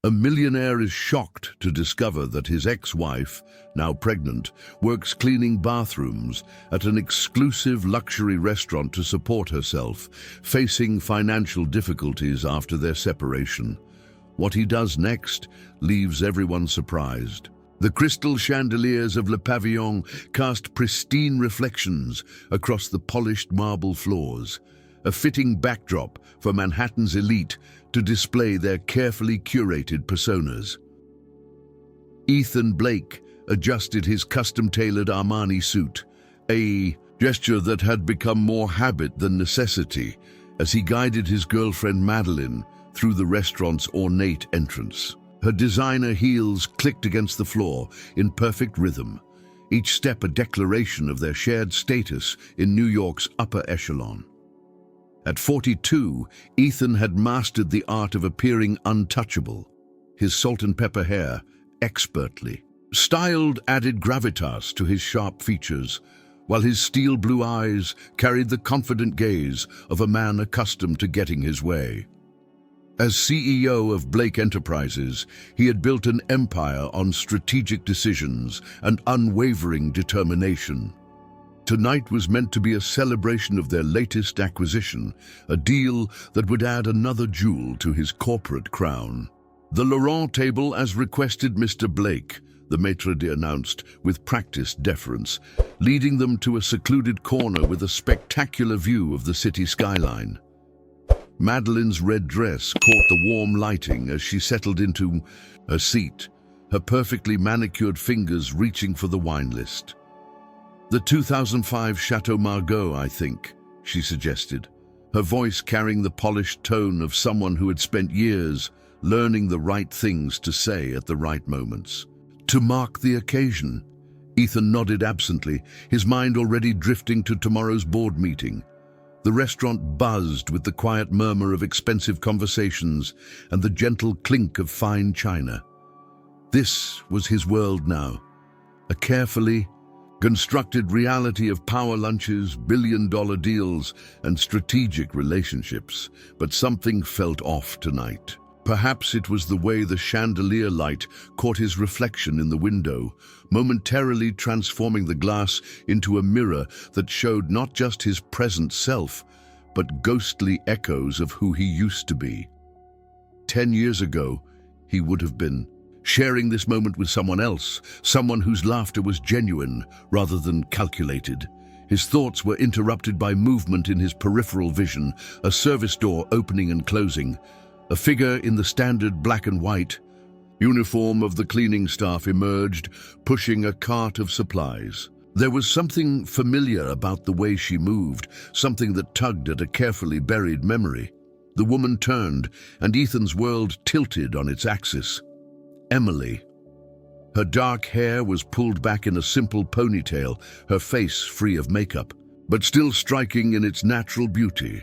A millionaire is shocked to discover that his ex-wife, now pregnant, works cleaning bathrooms at an exclusive luxury restaurant to support herself, facing financial difficulties after their separation. What he does next leaves everyone surprised. The crystal chandeliers of Le Pavillon cast pristine reflections across the polished marble floors, a fitting backdrop for Manhattan's elite to display their carefully curated personas. Ethan Blake adjusted his custom-tailored Armani suit, a gesture that had become more habit than necessity as he guided his girlfriend Madeline through the restaurant's ornate entrance. Her designer heels clicked against the floor in perfect rhythm, each step a declaration of their shared status in New York's upper echelon. At 42, Ethan had mastered the art of appearing untouchable. His salt and pepper hair, expertly styled, added gravitas to his sharp features, while his steel blue eyes carried the confident gaze of a man accustomed to getting his way. As CEO of Blake Enterprises, he had built an empire on strategic decisions and unwavering determination. Tonight was meant to be a celebration of their latest acquisition, a deal that would add another jewel to his corporate crown. The Laurent table, as requested, Mr. Blake, the maitre d' announced with practiced deference, leading them to a secluded corner with a spectacular view of the city skyline. Madeline's red dress caught the warm lighting as she settled into her seat, her perfectly manicured fingers reaching for the wine list. "The 2005 Chateau Margaux, I think," she suggested, her voice carrying the polished tone of someone who had spent years learning the right things to say at the right moments. "To mark the occasion," Ethan nodded absently, his mind already drifting to tomorrow's board meeting. The restaurant buzzed with the quiet murmur of expensive conversations and the gentle clink of fine china. This was his world now, a carefully constructed reality of power lunches, billion-dollar deals, and strategic relationships. But something felt off tonight. Perhaps it was the way the chandelier light caught his reflection in the window, momentarily transforming the glass into a mirror that showed not just his present self, but ghostly echoes of who he used to be. 10 years ago, he would have been sharing this moment with someone else, someone whose laughter was genuine rather than calculated. His thoughts were interrupted by movement in his peripheral vision, a service door opening and closing. A figure in the standard black and white uniform of the cleaning staff emerged, pushing a cart of supplies. There was something familiar about the way she moved, something that tugged at a carefully buried memory. The woman turned, and Ethan's world tilted on its axis. Emily. Her dark hair was pulled back in a simple ponytail, her face free of makeup, but still striking in its natural beauty.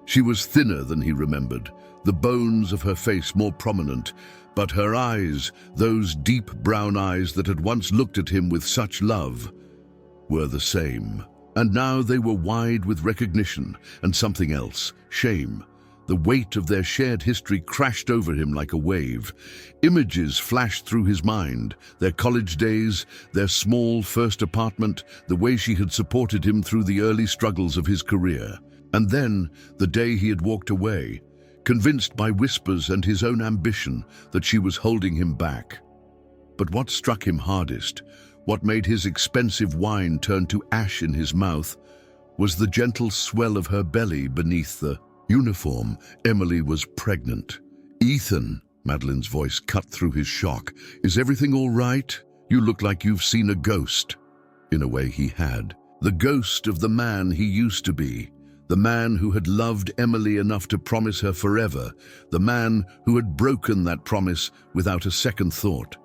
She was thinner than he remembered, the bones of her face more prominent, but her eyes, those deep brown eyes that had once looked at him with such love, were the same. And now they were wide with recognition and something else, shame. The weight of their shared history crashed over him like a wave. Images flashed through his mind, their college days, their small first apartment, the way she had supported him through the early struggles of his career. And then, the day he had walked away, convinced by whispers and his own ambition that she was holding him back. But what struck him hardest, what made his expensive wine turn to ash in his mouth, was the gentle swell of her belly beneath the uniform. Emily was pregnant. "Ethan," Madeline's voice cut through his shock, "is everything all right? You look like you've seen a ghost." In a way he had. The ghost of the man he used to be. The man who had loved Emily enough to promise her forever. The man who had broken that promise without a second thought.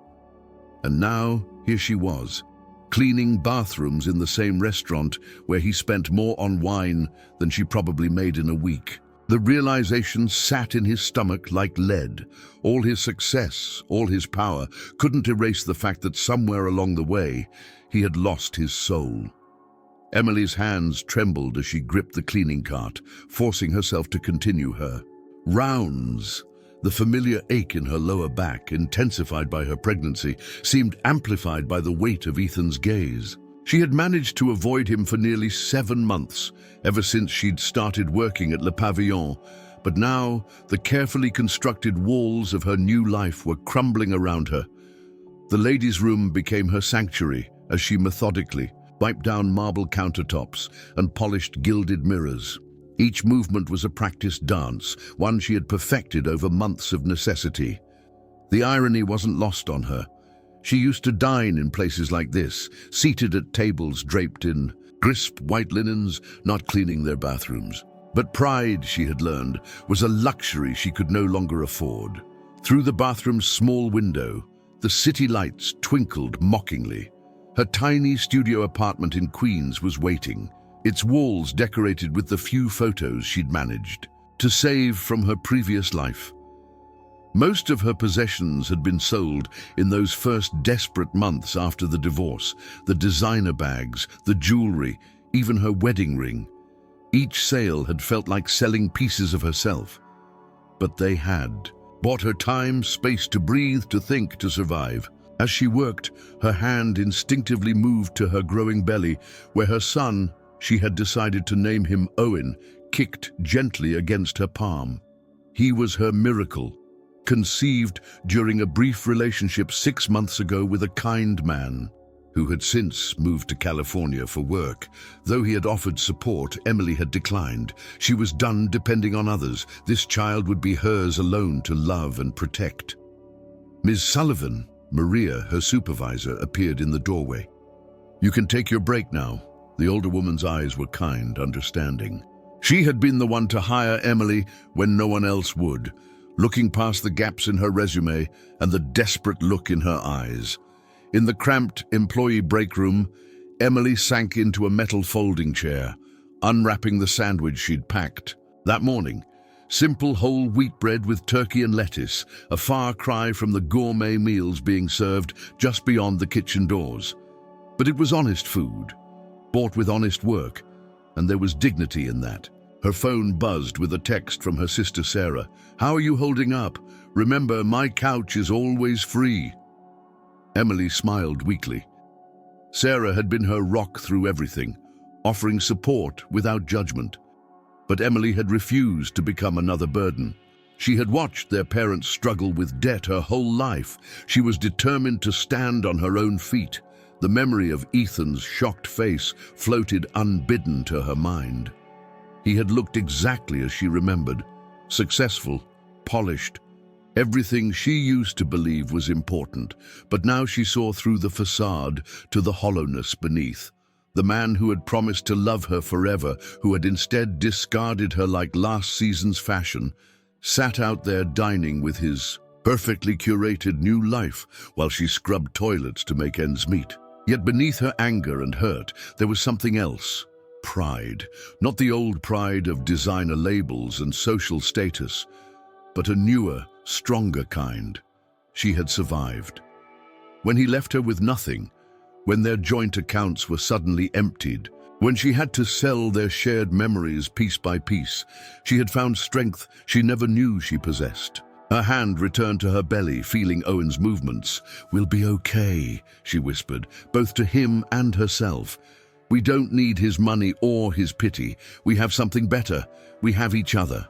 And now, here she was, cleaning bathrooms in the same restaurant where he spent more on wine than she probably made in a week. The realization sat in his stomach like lead. All his success, all his power, couldn't erase the fact that somewhere along the way, he had lost his soul. Emily's hands trembled as she gripped the cleaning cart, forcing herself to continue her rounds. The familiar ache in her lower back, intensified by her pregnancy, seemed amplified by the weight of Ethan's gaze. She had managed to avoid him for nearly 7 months, ever since she'd started working at Le Pavillon, but now the carefully constructed walls of her new life were crumbling around her. The ladies' room became her sanctuary as she methodically wiped down marble countertops and polished gilded mirrors. Each movement was a practiced dance, one she had perfected over months of necessity. The irony wasn't lost on her. She used to dine in places like this, seated at tables draped in crisp white linens, not cleaning their bathrooms. But pride, she had learned, was a luxury she could no longer afford. Through the bathroom's small window, the city lights twinkled mockingly. Her tiny studio apartment in Queens was waiting, its walls decorated with the few photos she'd managed to save from her previous life. Most of her possessions had been sold in those first desperate months after the divorce: the designer bags, the jewelry, even her wedding ring. Each sale had felt like selling pieces of herself. But they had bought her time, space to breathe, to think, to survive. As she worked, her hand instinctively moved to her growing belly, where her son, she had decided to name him Owen, kicked gently against her palm. He was her miracle, conceived during a brief relationship 6 months ago with a kind man who had since moved to California for work. Though he had offered support, Emily had declined. She was done depending on others. This child would be hers alone to love and protect. Ms. Sullivan, Maria, her supervisor, appeared in the doorway. "You can take your break now." The older woman's eyes were kind, understanding. She had been the one to hire Emily when no one else would, looking past the gaps in her resume and the desperate look in her eyes. In the cramped employee break room, Emily sank into a metal folding chair, unwrapping the sandwich she'd packed. That morning, simple whole wheat bread with turkey and lettuce, a far cry from the gourmet meals being served just beyond the kitchen doors. But it was honest food, bought with honest work, and there was dignity in that. Her phone buzzed with a text from her sister Sarah. "How are you holding up? Remember, my couch is always free." Emily smiled weakly. Sarah had been her rock through everything, offering support without judgment. But Emily had refused to become another burden. She had watched their parents struggle with debt her whole life. She was determined to stand on her own feet. The memory of Ethan's shocked face floated unbidden to her mind. He had looked exactly as she remembered, successful, polished, everything she used to believe was important, but now she saw through the facade to the hollowness beneath. The man who had promised to love her forever, who had instead discarded her like last season's fashion, sat out there dining with his perfectly curated new life while she scrubbed toilets to make ends meet. Yet beneath her anger and hurt, there was something else. Pride. Not the old pride of designer labels and social status, but a newer, stronger kind. She had survived. When he left her with nothing, when their joint accounts were suddenly emptied, when she had to sell their shared memories piece by piece, she had found strength she never knew she possessed. Her hand returned to her belly, feeling Owen's movements. "We'll be okay," she whispered, both to him and herself. "We don't need his money or his pity. We have something better. We have each other."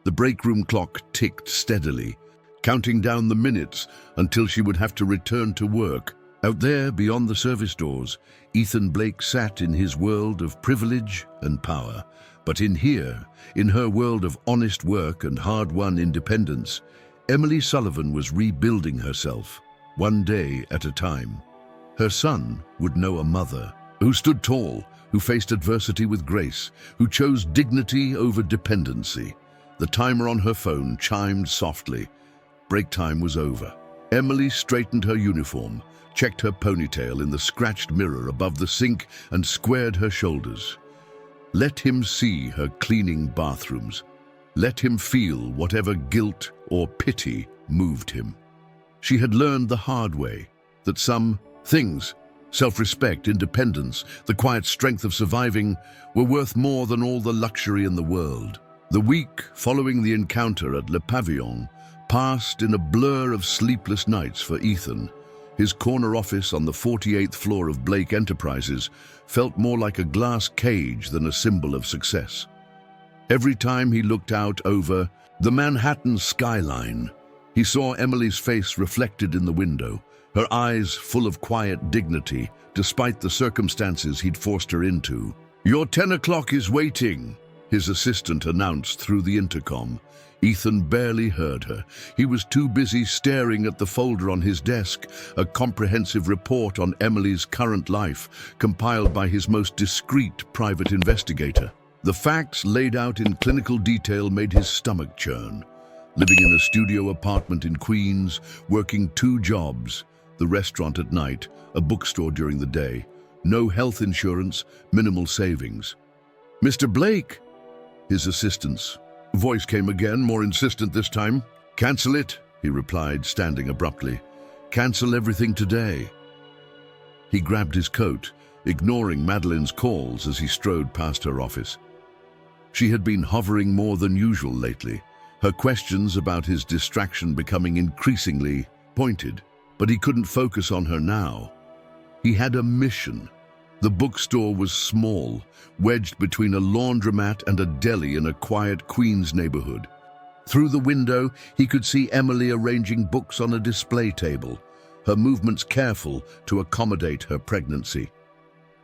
The break room clock ticked steadily, counting down the minutes until she would have to return to work. Out there, beyond the service doors, Ethan Blake sat in his world of privilege and power. But in here, in her world of honest work and hard-won independence, Emily Sullivan was rebuilding herself, one day at a time. Her son would know a mother who stood tall, who faced adversity with grace, who chose dignity over dependency. The timer on her phone chimed softly. Break time was over. Emily straightened her uniform, checked her ponytail in the scratched mirror above the sink, and squared her shoulders. Let him see her cleaning bathrooms. Let him feel whatever guilt or pity moved him. She had learned the hard way that some things, self-respect, independence, the quiet strength of surviving, were worth more than all the luxury in the world. The week following the encounter at Le Pavillon passed in a blur of sleepless nights for Ethan. His corner office on the 48th floor of Blake Enterprises felt more like a glass cage than a symbol of success. Every time he looked out over the Manhattan skyline, he saw Emily's face reflected in the window, her eyes full of quiet dignity, despite the circumstances he'd forced her into. "Your 10 o'clock is waiting," his assistant announced through the intercom. Ethan barely heard her. He was too busy staring at the folder on his desk, a comprehensive report on Emily's current life, compiled by his most discreet private investigator. The facts laid out in clinical detail made his stomach churn. Living in a studio apartment in Queens, working 2 jobs, the restaurant at night, a bookstore during the day, no health insurance, minimal savings. "Mr. Blake," his assistant's voice came again, more insistent this time. "Cancel it," he replied, standing abruptly. "Cancel everything today." He grabbed his coat, ignoring Madeline's calls as he strode past her office. She had been hovering more than usual lately, her questions about his distraction becoming increasingly pointed, but he couldn't focus on her now. He had a mission. The bookstore was small, wedged between a laundromat and a deli in a quiet Queens neighborhood. Through the window, he could see Emily arranging books on a display table, her movements careful to accommodate her pregnancy.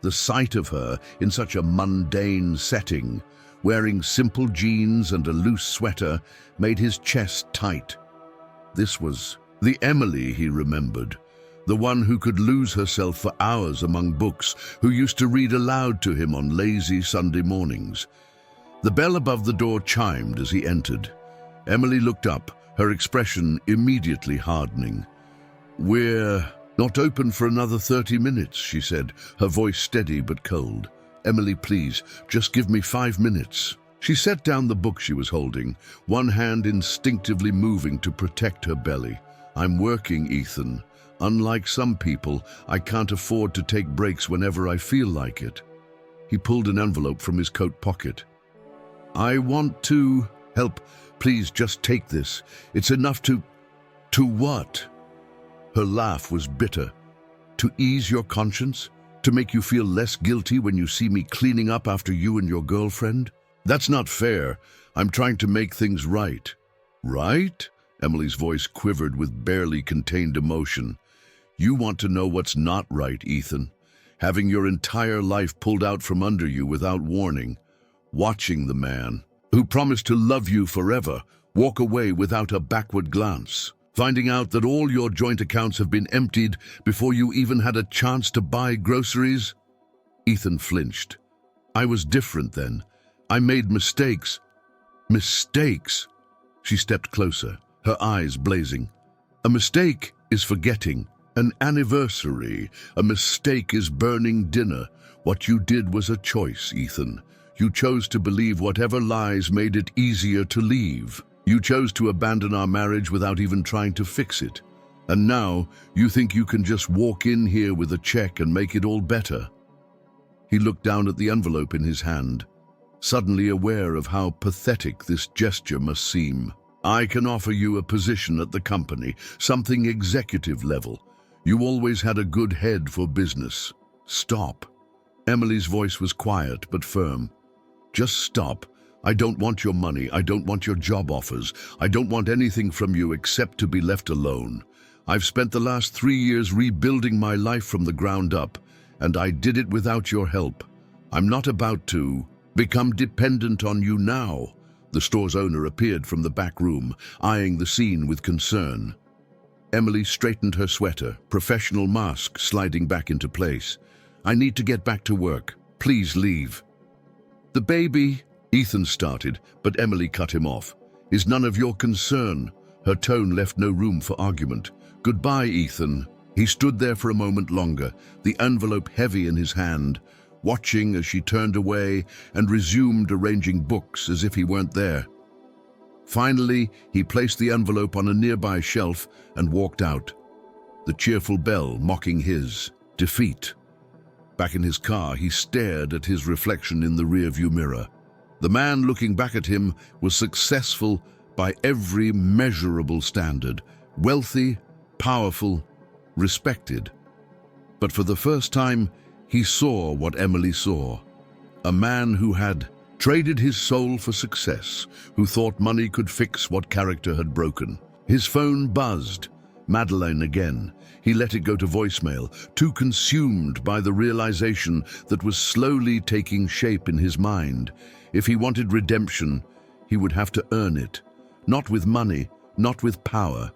The sight of her in such a mundane setting, wearing simple jeans and a loose sweater, made his chest tight. This was the Emily he remembered, the one who could lose herself for hours among books, who used to read aloud to him on lazy Sunday mornings. The bell above the door chimed as he entered. Emily looked up, her expression immediately hardening. "We're not open for another 30 minutes, she said, her voice steady but cold. "Emily, please, just give me 5 minutes." She set down the book she was holding, one hand instinctively moving to protect her belly. "I'm working, Ethan. Unlike some people, I can't afford to take breaks whenever I feel like it." He pulled an envelope from his coat pocket. "I want to help. Please just take this. It's enough to..." "To what?" Her laugh was bitter. "To ease your conscience? To make you feel less guilty when you see me cleaning up after you and your girlfriend? That's not fair. I'm trying to make things right." "Right?" Emily's voice quivered with barely contained emotion. "You want to know what's not right, Ethan. Having your entire life pulled out from under you without warning. Watching the man who promised to love you forever walk away without a backward glance. Finding out that all your joint accounts have been emptied before you even had a chance to buy groceries." Ethan flinched. "I was different then. I made mistakes." "Mistakes?" She stepped closer, her eyes blazing. "A mistake is forgetting. An anniversary. A mistake is burning dinner. What you did was a choice, Ethan. You chose to believe whatever lies made it easier to leave. You chose to abandon our marriage without even trying to fix it. And now you think you can just walk in here with a check and make it all better." He looked down at the envelope in his hand, suddenly aware of how pathetic this gesture must seem. "I can offer you a position at the company, something executive level. You always had a good head for business. Stop." Emily's voice was quiet but firm. "Just stop. I don't want your money. I don't want your job offers. I don't want anything from you except to be left alone. I've spent the last 3 years rebuilding my life from the ground up, and I did it without your help. I'm not about to become dependent on you now." The store's owner appeared from the back room, eyeing the scene with concern. Emily straightened her sweater, professional mask sliding back into place. "I need to get back to work. Please leave." "The baby," Ethan started, but Emily cut him off. "Is none of your concern." Her tone left no room for argument. "Goodbye, Ethan." He stood there for a moment longer, the envelope heavy in his hand, watching as she turned away and resumed arranging books as if he weren't there. Finally, he placed the envelope on a nearby shelf and walked out, the cheerful bell mocking his defeat. Back in his car, he stared at his reflection in the rearview mirror. The man looking back at him was successful by every measurable standard, wealthy, powerful, respected. But for the first time, he saw what Emily saw. A man who had traded his soul for success, who thought money could fix what character had broken. His phone buzzed. Madeleine again. He let it go to voicemail, too consumed by the realization that was slowly taking shape in his mind. If he wanted redemption, he would have to earn it. Not with money, not with power,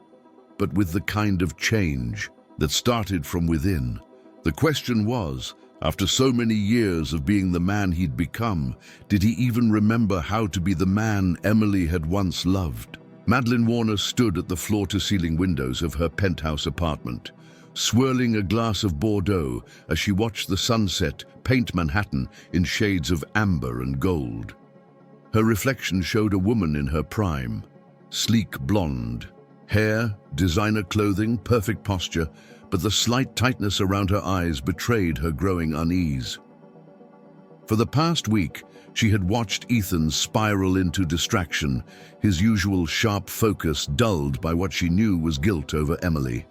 but with the kind of change that started from within. The question was, after so many years of being the man he'd become, did he even remember how to be the man Emily had once loved? Madeleine Warner stood at the floor-to-ceiling windows of her penthouse apartment, swirling a glass of Bordeaux as she watched the sunset paint Manhattan in shades of amber and gold. Her reflection showed a woman in her prime, sleek blonde, hair, designer clothing, perfect posture, but the slight tightness around her eyes betrayed her growing unease. For the past week, she had watched Ethan spiral into distraction, his usual sharp focus dulled by what she knew was guilt over Emily.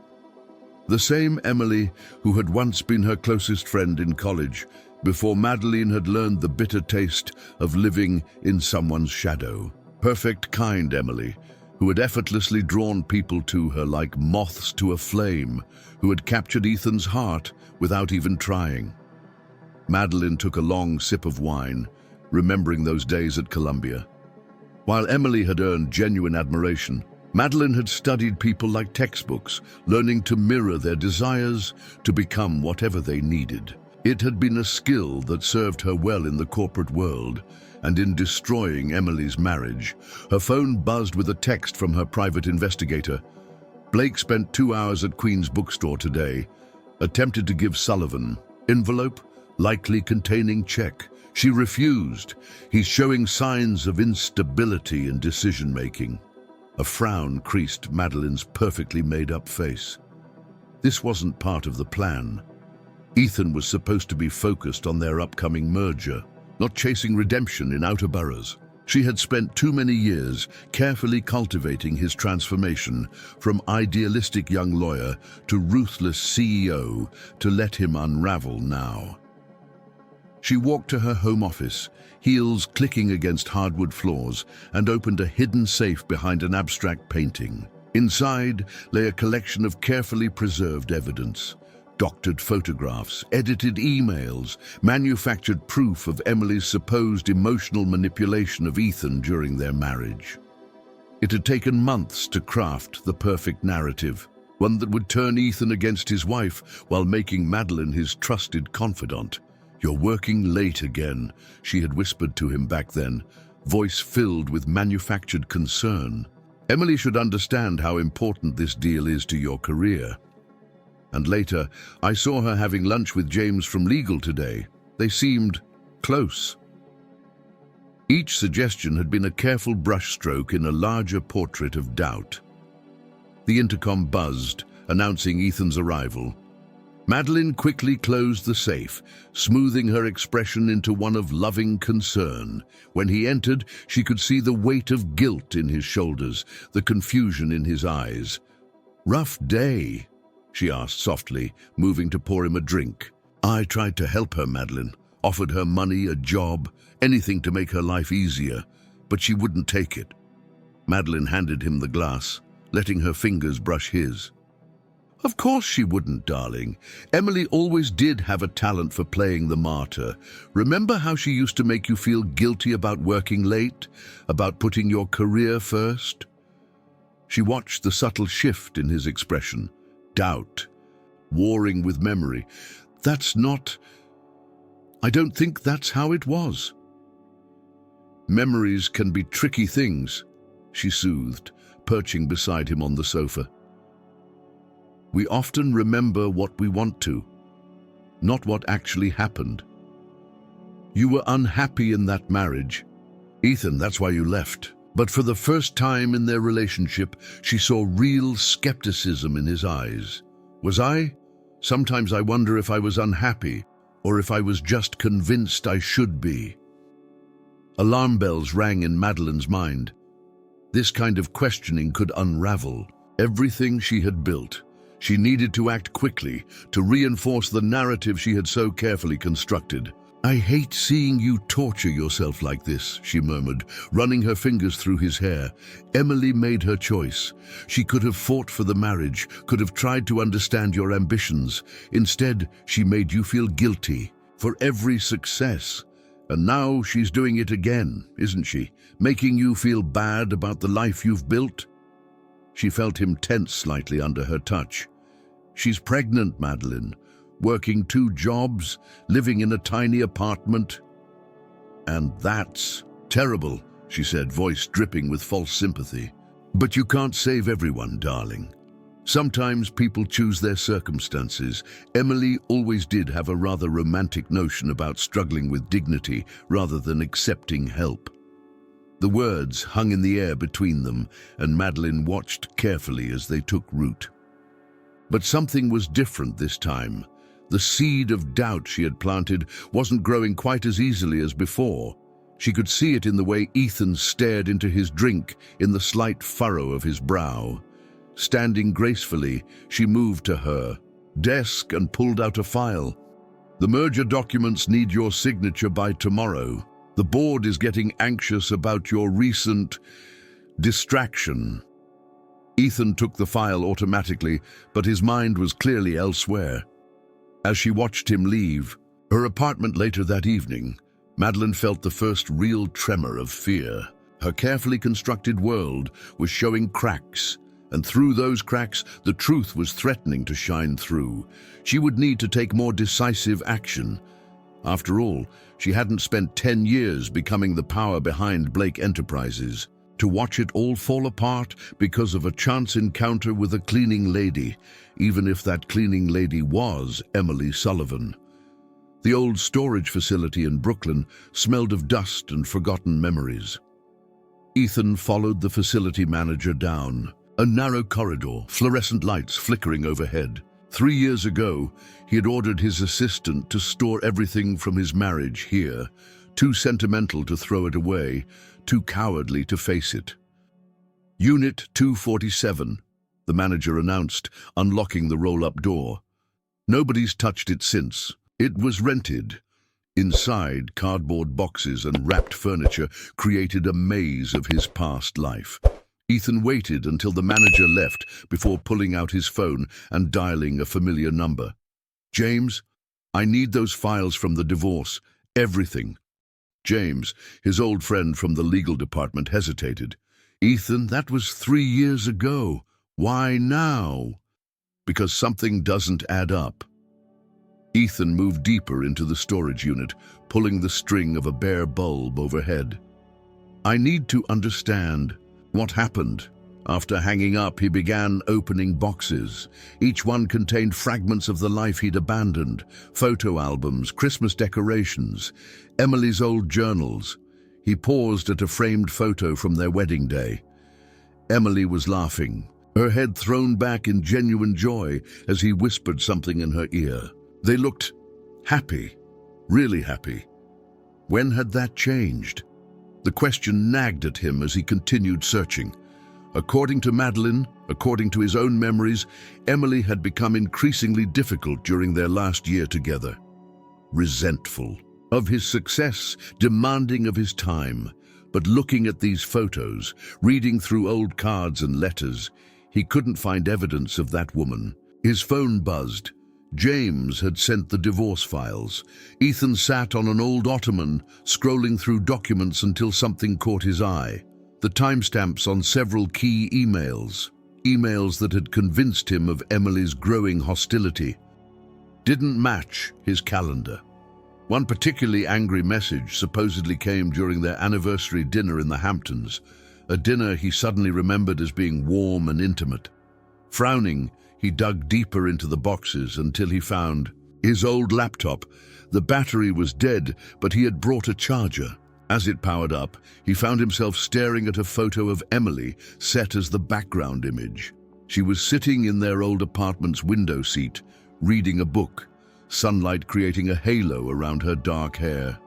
The same Emily who had once been her closest friend in college, before Madeleine had learned the bitter taste of living in someone's shadow. Perfect, kind Emily, who had effortlessly drawn people to her like moths to a flame, who had captured Ethan's heart without even trying. Madeleine took a long sip of wine, remembering those days at Columbia. While Emily had earned genuine admiration, Madeleine had studied people like textbooks, learning to mirror their desires to become whatever they needed. It had been a skill that served her well in the corporate world, and in destroying Emily's marriage. Her phone buzzed with a text from her private investigator. Blake spent 2 hours at Queen's bookstore today, attempted to give Sullivan envelope, likely containing check. She refused. He's showing signs of instability in decision-making. A frown creased Madeleine's perfectly made-up face. This wasn't part of the plan. Ethan was supposed to be focused on their upcoming merger, not chasing redemption in outer boroughs. She had spent too many years carefully cultivating his transformation from idealistic young lawyer to ruthless CEO to let him unravel now. She walked to her home office, heels clicking against hardwood floors, and opened a hidden safe behind an abstract painting. Inside lay a collection of carefully preserved evidence. Doctored photographs, edited emails, manufactured proof of Emily's supposed emotional manipulation of Ethan during their marriage. It had taken months to craft the perfect narrative, one that would turn Ethan against his wife while making Madeleine his trusted confidant. "You're working late again," she had whispered to him back then, voice filled with manufactured concern. "Emily should understand how important this deal is to your career." And later, "I saw her having lunch with James from legal today. They seemed close." Each suggestion had been a careful brushstroke in a larger portrait of doubt. The intercom buzzed, announcing Ethan's arrival. Madeleine quickly closed the safe, smoothing her expression into one of loving concern. When he entered, she could see the weight of guilt in his shoulders, the confusion in his eyes. "Rough day?" she asked softly, moving to pour him a drink. "I tried to help her, Madeleine. Offered her money, a job, anything to make her life easier, but she wouldn't take it." Madeleine handed him the glass, letting her fingers brush his. "Of course she wouldn't, darling. Emily always did have a talent for playing the martyr. Remember how she used to make you feel guilty about working late, about putting your career first?" She watched the subtle shift in his expression. Doubt, warring with memory. I don't think that's how it was." "Memories can be tricky things," she soothed, perching beside him on the sofa. "We often remember what we want to, not what actually happened. You were unhappy in that marriage, Ethan, that's why you left." But for the first time in their relationship, she saw real skepticism in his eyes. "Was I? Sometimes I wonder if I was unhappy, or if I was just convinced I should be." Alarm bells rang in Madeline's mind. This kind of questioning could unravel everything she had built. She needed to act quickly to reinforce the narrative she had so carefully constructed. "I hate seeing you torture yourself like this," she murmured, running her fingers through his hair. Emily made her choice. She could have fought for the marriage, could have tried to understand your ambitions. Instead, she made you feel guilty for every success. And now she's doing it again, isn't she? Making you feel bad about the life you've built? She felt him tense slightly under her touch. "She's pregnant, Madeline. Working 2 jobs, living in a tiny apartment. And that's terrible," she said, voice dripping with false sympathy. "But you can't save everyone, darling. Sometimes people choose their circumstances." Emily always did have a rather romantic notion about struggling with dignity rather than accepting help. The words hung in the air between them, and Madeline watched carefully as they took root. But something was different this time. The seed of doubt she had planted wasn't growing quite as easily as before. She could see it in the way Ethan stared into his drink, in the slight furrow of his brow. Standing gracefully, she moved to her desk and pulled out a file. "The merger documents need your signature by tomorrow. The board is getting anxious about your recent distraction." Ethan took the file automatically, but his mind was clearly elsewhere. As she watched him leave her apartment later that evening, Madeline felt the first real tremor of fear. Her carefully constructed world was showing cracks, and through those cracks, the truth was threatening to shine through. She would need to take more decisive action. After all, she hadn't spent 10 years becoming the power behind Blake Enterprises. To watch it all fall apart because of a chance encounter with a cleaning lady, even if that cleaning lady was Emily Sullivan. The old storage facility in Brooklyn smelled of dust and forgotten memories. Ethan followed the facility manager down a narrow corridor, fluorescent lights flickering overhead. 3 years ago, he had ordered his assistant to store everything from his marriage here, too sentimental to throw it away, too cowardly to face it. "Unit 247, the manager announced, unlocking the roll-up door. "Nobody's touched it since. It was rented." Inside, cardboard boxes and wrapped furniture created a maze of his past life. Ethan waited until the manager left before pulling out his phone and dialing a familiar number. "James, I need those files from the divorce. Everything." James, his old friend from the legal department, hesitated. "Ethan, that was 3 years ago. Why now?" "Because something doesn't add up." Ethan moved deeper into the storage unit, pulling the string of a bare bulb overhead. "I need to understand what happened." After hanging up, he began opening boxes. Each one contained fragments of the life he'd abandoned, photo albums, Christmas decorations, Emily's old journals. He paused at a framed photo from their wedding day. Emily was laughing, her head thrown back in genuine joy as he whispered something in her ear. They looked happy, really happy. When had that changed? The question nagged at him as he continued searching. According to Madeline, according to his own memories, Emily had become increasingly difficult during their last year together. Resentful of his success, demanding of his time. But looking at these photos, reading through old cards and letters, he couldn't find evidence of that woman. His phone buzzed. James had sent the divorce files. Ethan sat on an old ottoman, scrolling through documents until something caught his eye. The timestamps on several key emails that had convinced him of Emily's growing hostility, didn't match his calendar. One particularly angry message supposedly came during their anniversary dinner in the Hamptons, a dinner he suddenly remembered as being warm and intimate. Frowning, he dug deeper into the boxes until he found his old laptop. The battery was dead, but he had brought a charger. As it powered up, he found himself staring at a photo of Emily set as the background image. She was sitting in their old apartment's window seat, reading a book, sunlight creating a halo around her dark hair.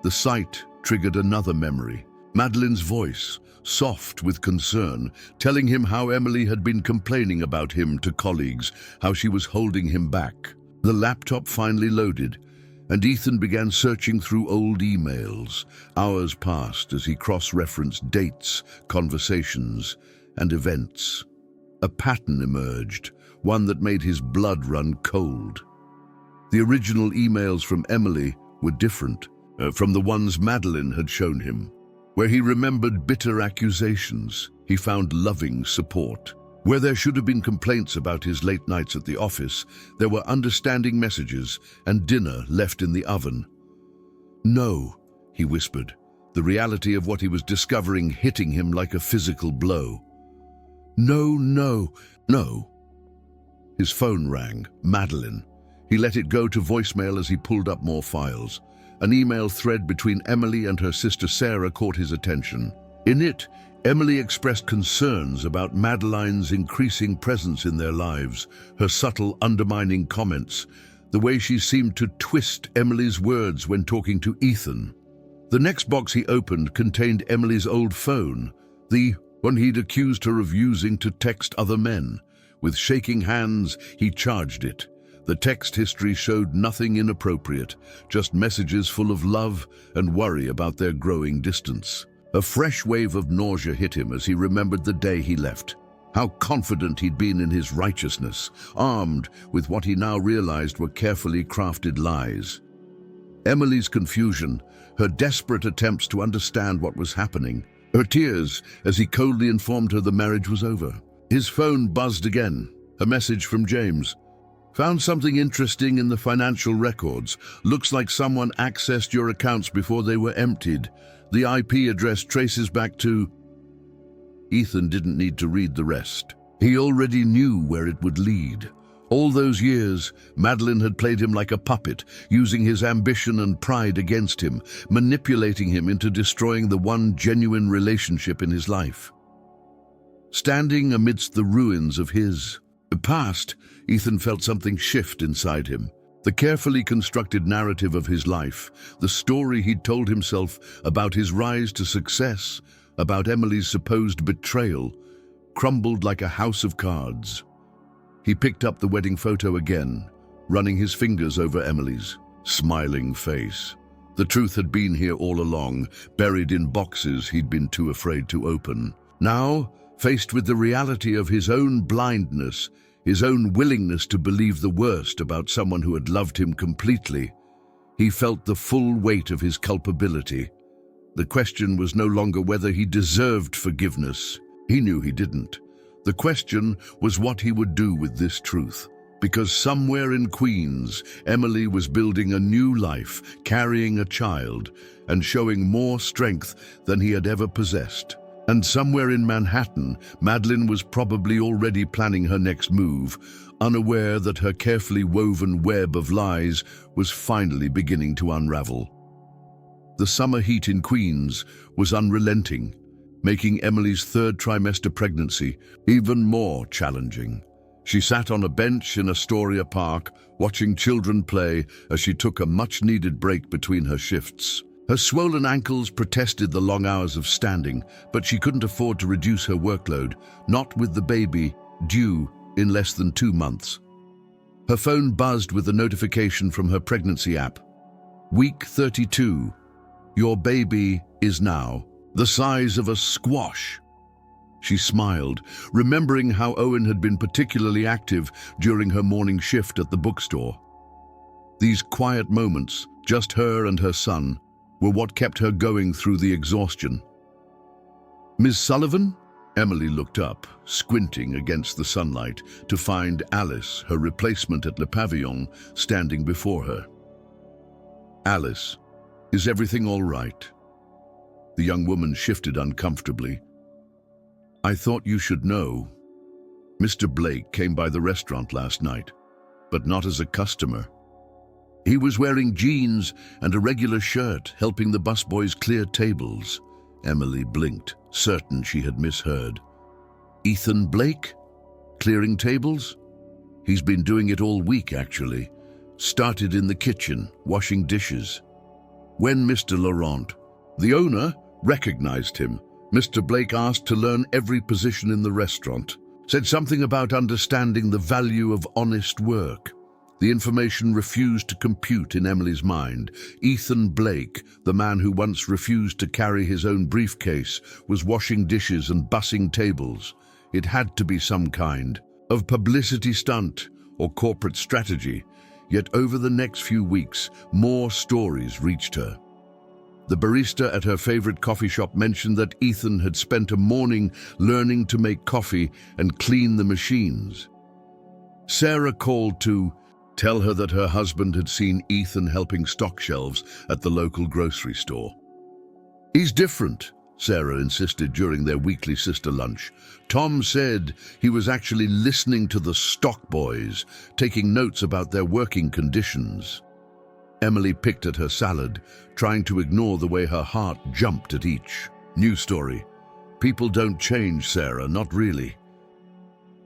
The sight triggered another memory. Madeline's voice, soft with concern, telling him how Emily had been complaining about him to colleagues, how she was holding him back. The laptop finally loaded, and Ethan began searching through old emails. Hours passed as he cross-referenced dates, conversations, and events. A pattern emerged, one that made his blood run cold. The original emails from Emily were different from the ones Madeline had shown him. Where he remembered bitter accusations, he found loving support. Where there should have been complaints about his late nights at the office, there were understanding messages and dinner left in the oven. "No," he whispered, the reality of what he was discovering hitting him like a physical blow. "No, no, no." His phone rang. Madeline. He let it go to voicemail as he pulled up more files. An email thread between Emily and her sister Sarah caught his attention. In it, Emily expressed concerns about Madeline's increasing presence in their lives, her subtle, undermining comments, the way she seemed to twist Emily's words when talking to Ethan. The next box he opened contained Emily's old phone, the one he'd accused her of using to text other men. With shaking hands, he charged it. The text history showed nothing inappropriate, just messages full of love and worry about their growing distance. A fresh wave of nausea hit him as he remembered the day he left. How confident he'd been in his righteousness, armed with what he now realized were carefully crafted lies. Emily's confusion, her desperate attempts to understand what was happening, her tears as he coldly informed her the marriage was over. His phone buzzed again, a message from James. "Found something interesting in the financial records. Looks like someone accessed your accounts before they were emptied. The IP address traces back to..." Ethan didn't need to read the rest. He already knew where it would lead. All those years, Madeline had played him like a puppet, using his ambition and pride against him, manipulating him into destroying the one genuine relationship in his life. Standing amidst the ruins of his past, Ethan felt something shift inside him. The carefully constructed narrative of his life, the story he'd told himself about his rise to success, about Emily's supposed betrayal, crumbled like a house of cards. He picked up the wedding photo again, running his fingers over Emily's smiling face. The truth had been here all along, buried in boxes he'd been too afraid to open. Now, faced with the reality of his own blindness, his own willingness to believe the worst about someone who had loved him completely, he felt the full weight of his culpability. The question was no longer whether he deserved forgiveness. He knew he didn't. The question was what he would do with this truth. Because somewhere in Queens, Emily was building a new life, carrying a child, and showing more strength than he had ever possessed. And somewhere in Manhattan, Madeline was probably already planning her next move, unaware that her carefully woven web of lies was finally beginning to unravel. The summer heat in Queens was unrelenting, making Emily's third trimester pregnancy even more challenging. She sat on a bench in Astoria Park, watching children play as she took a much-needed break between her shifts. Her swollen ankles protested the long hours of standing, but she couldn't afford to reduce her workload, not with the baby due in less than 2 months. Her phone buzzed with a notification from her pregnancy app. Week 32. Your baby is now the size of a squash. She smiled, remembering how Owen had been particularly active during her morning shift at the bookstore. These quiet moments, just her and her son, were what kept her going through the exhaustion. "Miss Sullivan?" Emily looked up, squinting against the sunlight, to find Alice, her replacement at Le Pavillon, standing before her. "Alice, is everything all right?" The young woman shifted uncomfortably. "I thought you should know. Mr. Blake came by the restaurant last night, but not as a customer. He was wearing jeans and a regular shirt, helping the busboys clear tables." Emily blinked, certain she had misheard. "Ethan Blake? Clearing tables? He's been doing it all week, actually. Started in the kitchen, washing dishes. When Mr. Laurent..." The owner recognized him. Mr. Blake asked to learn every position in the restaurant, said something about understanding the value of honest work. The information refused to compute in Emily's mind. Ethan Blake, the man who once refused to carry his own briefcase, was washing dishes and bussing tables. It had to be some kind of publicity stunt or corporate strategy. Yet over the next few weeks, more stories reached her. The barista at her favorite coffee shop mentioned that Ethan had spent a morning learning to make coffee and clean the machines. Sarah called to tell her that her husband had seen Ethan helping stock shelves at the local grocery store. "He's different," Sarah insisted during their weekly sister lunch. "Tom said he was actually listening to the stock boys, taking notes about their working conditions." Emily picked at her salad, trying to ignore the way her heart jumped at each new story. "People don't change, Sarah, not really."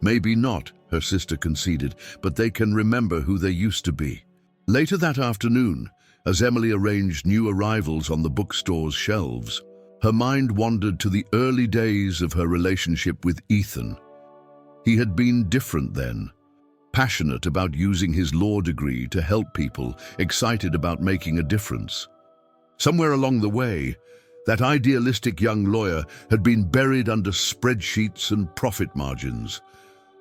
"Maybe not," her sister conceded, "but they can remember who they used to be." Later that afternoon, as Emily arranged new arrivals on the bookstore's shelves, her mind wandered to the early days of her relationship with Ethan. He had been different then, passionate about using his law degree to help people, excited about making a difference. Somewhere along the way, that idealistic young lawyer had been buried under spreadsheets and profit margins.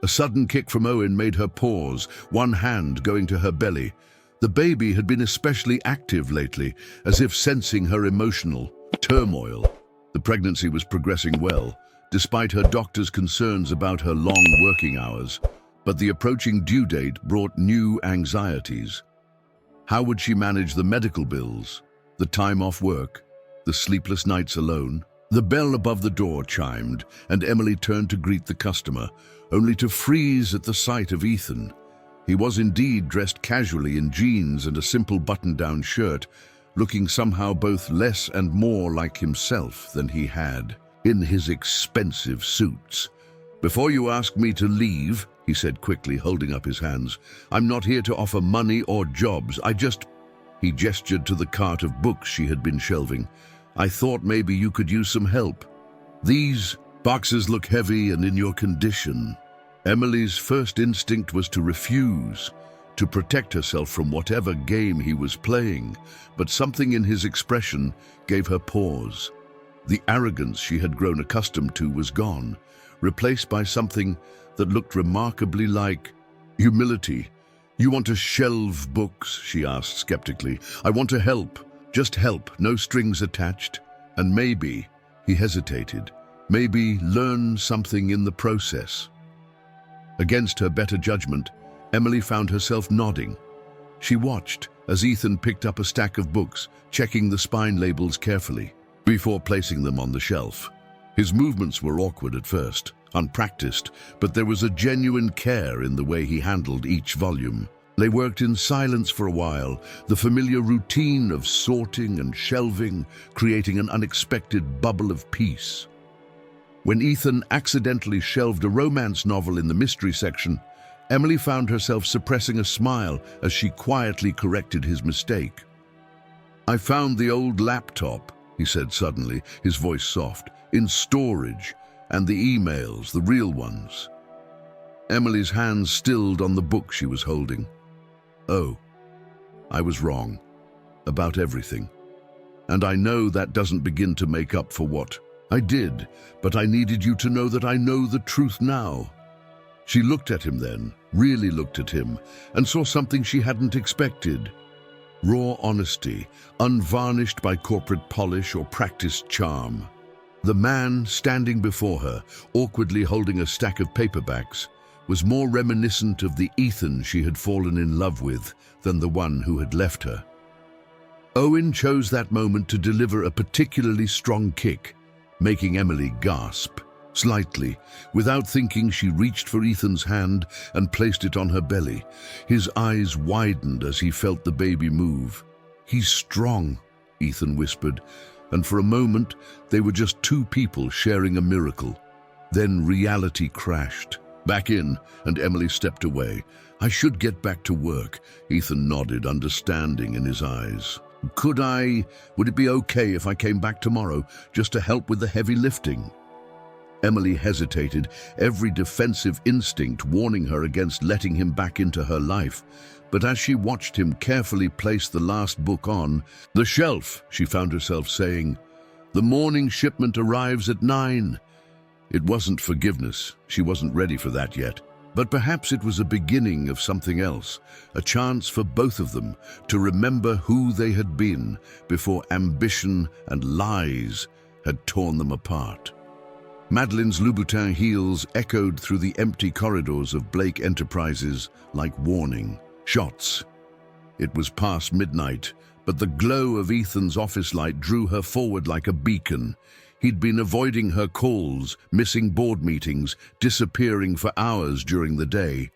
A sudden kick from Owen made her pause, one hand going to her belly. The baby had been especially active lately, as if sensing her emotional turmoil. The pregnancy was progressing well, despite her doctor's concerns about her long working hours. But the approaching due date brought new anxieties. How would she manage the medical bills, the time off work, the sleepless nights alone? The bell above the door chimed, and Emily turned to greet the customer, only to freeze at the sight of Ethan. He was indeed dressed casually in jeans and a simple button-down shirt, looking somehow both less and more like himself than he had in his expensive suits. "Before you ask me to leave," he said quickly, holding up his hands, "I'm not here to offer money or jobs. He gestured to the cart of books she had been shelving. "I thought maybe you could use some help. These boxes look heavy and in your condition." Emily's first instinct was to refuse, to protect herself from whatever game he was playing, but something in his expression gave her pause. The arrogance she had grown accustomed to was gone, replaced by something that looked remarkably like humility. "You want to shelve books?" she asked skeptically. "I want to help, just help, no strings attached. And maybe," he hesitated, "maybe learn something in the process." Against her better judgment, Emily found herself nodding. She watched as Ethan picked up a stack of books, checking the spine labels carefully before placing them on the shelf. His movements were awkward at first, unpracticed, but there was a genuine care in the way he handled each volume. They worked in silence for a while, the familiar routine of sorting and shelving, creating an unexpected bubble of peace. When Ethan accidentally shelved a romance novel in the mystery section, Emily found herself suppressing a smile as she quietly corrected his mistake. "I found the old laptop," he said suddenly, his voice soft, "in storage, and the emails, the real ones." Emily's hands stilled on the book she was holding. "Oh, I was wrong. About everything. And I know that doesn't begin to make up for what I did, but I needed you to know that I know the truth now." She looked at him then, really looked at him, and saw something she hadn't expected. Raw honesty, unvarnished by corporate polish or practiced charm. The man standing before her, awkwardly holding a stack of paperbacks, was more reminiscent of the Ethan she had fallen in love with than the one who had left her. Owen chose that moment to deliver a particularly strong kick, making Emily gasp. Slightly, without thinking, she reached for Ethan's hand and placed it on her belly. His eyes widened as he felt the baby move. "He's strong," Ethan whispered, and for a moment they were just two people sharing a miracle. Then reality crashed. "Back in," and Emily stepped away. "I should get back to work," Ethan nodded, understanding in his eyes. Would it be okay if I came back tomorrow just to help with the heavy lifting? Emily hesitated, every defensive instinct warning her against letting him back into her life. But as she watched him carefully place the last book on the shelf, she found herself saying, "The morning shipment arrives at 9. It wasn't forgiveness. She wasn't ready for that yet. But perhaps it was a beginning of something else, a chance for both of them to remember who they had been before ambition and lies had torn them apart. Madeline's Louboutin heels echoed through the empty corridors of Blake Enterprises like warning shots. It was past midnight, but the glow of Ethan's office light drew her forward like a beacon. He'd been avoiding her calls, missing board meetings, disappearing for hours during the day.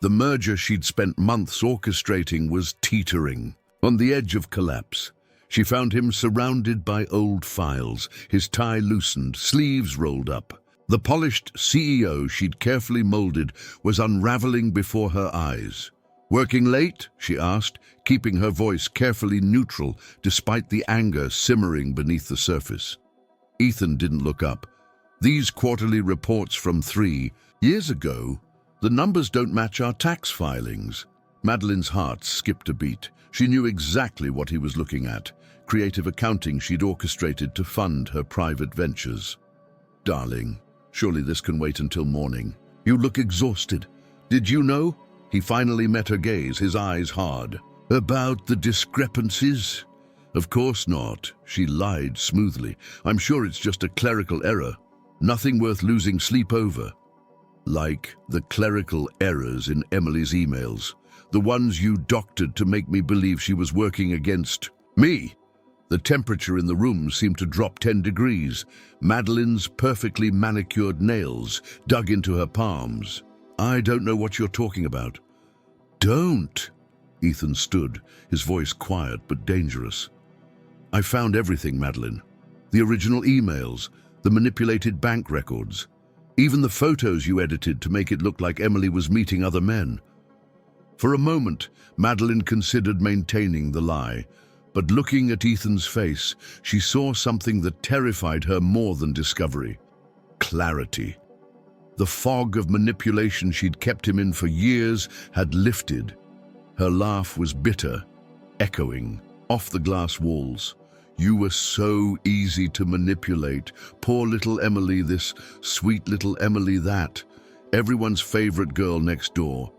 The merger she'd spent months orchestrating was teetering, on the edge of collapse. She found him surrounded by old files, his tie loosened, sleeves rolled up. The polished CEO she'd carefully molded was unraveling before her eyes. "Working late?" she asked, keeping her voice carefully neutral despite the anger simmering beneath the surface. Ethan didn't look up. "These quarterly reports from 3 years ago, the numbers don't match our tax filings." Madeline's heart skipped a beat. She knew exactly what he was looking at, creative accounting she'd orchestrated to fund her private ventures. "Darling, surely this can wait until morning. You look exhausted. Did you know?" He finally met her gaze, his eyes hard. "About the discrepancies?" "Of course not," she lied smoothly. "I'm sure it's just a clerical error. Nothing worth losing sleep over." Like the clerical errors in Emily's emails, the ones you doctored to make me believe she was working against me. The temperature in the room seemed to drop 10 degrees. Madeline's perfectly manicured nails dug into her palms. "I don't know what you're talking about." "Don't." Ethan stood, his voice quiet but dangerous. "I found everything, Madeline. The original emails, the manipulated bank records, even the photos you edited to make it look like Emily was meeting other men." For a moment, Madeline considered maintaining the lie, but looking at Ethan's face, she saw something that terrified her more than discovery. Clarity. The fog of manipulation she'd kept him in for years had lifted. Her laugh was bitter, echoing off the glass walls. "You were so easy to manipulate. Poor little Emily this, sweet little Emily that. Everyone's favorite girl next door.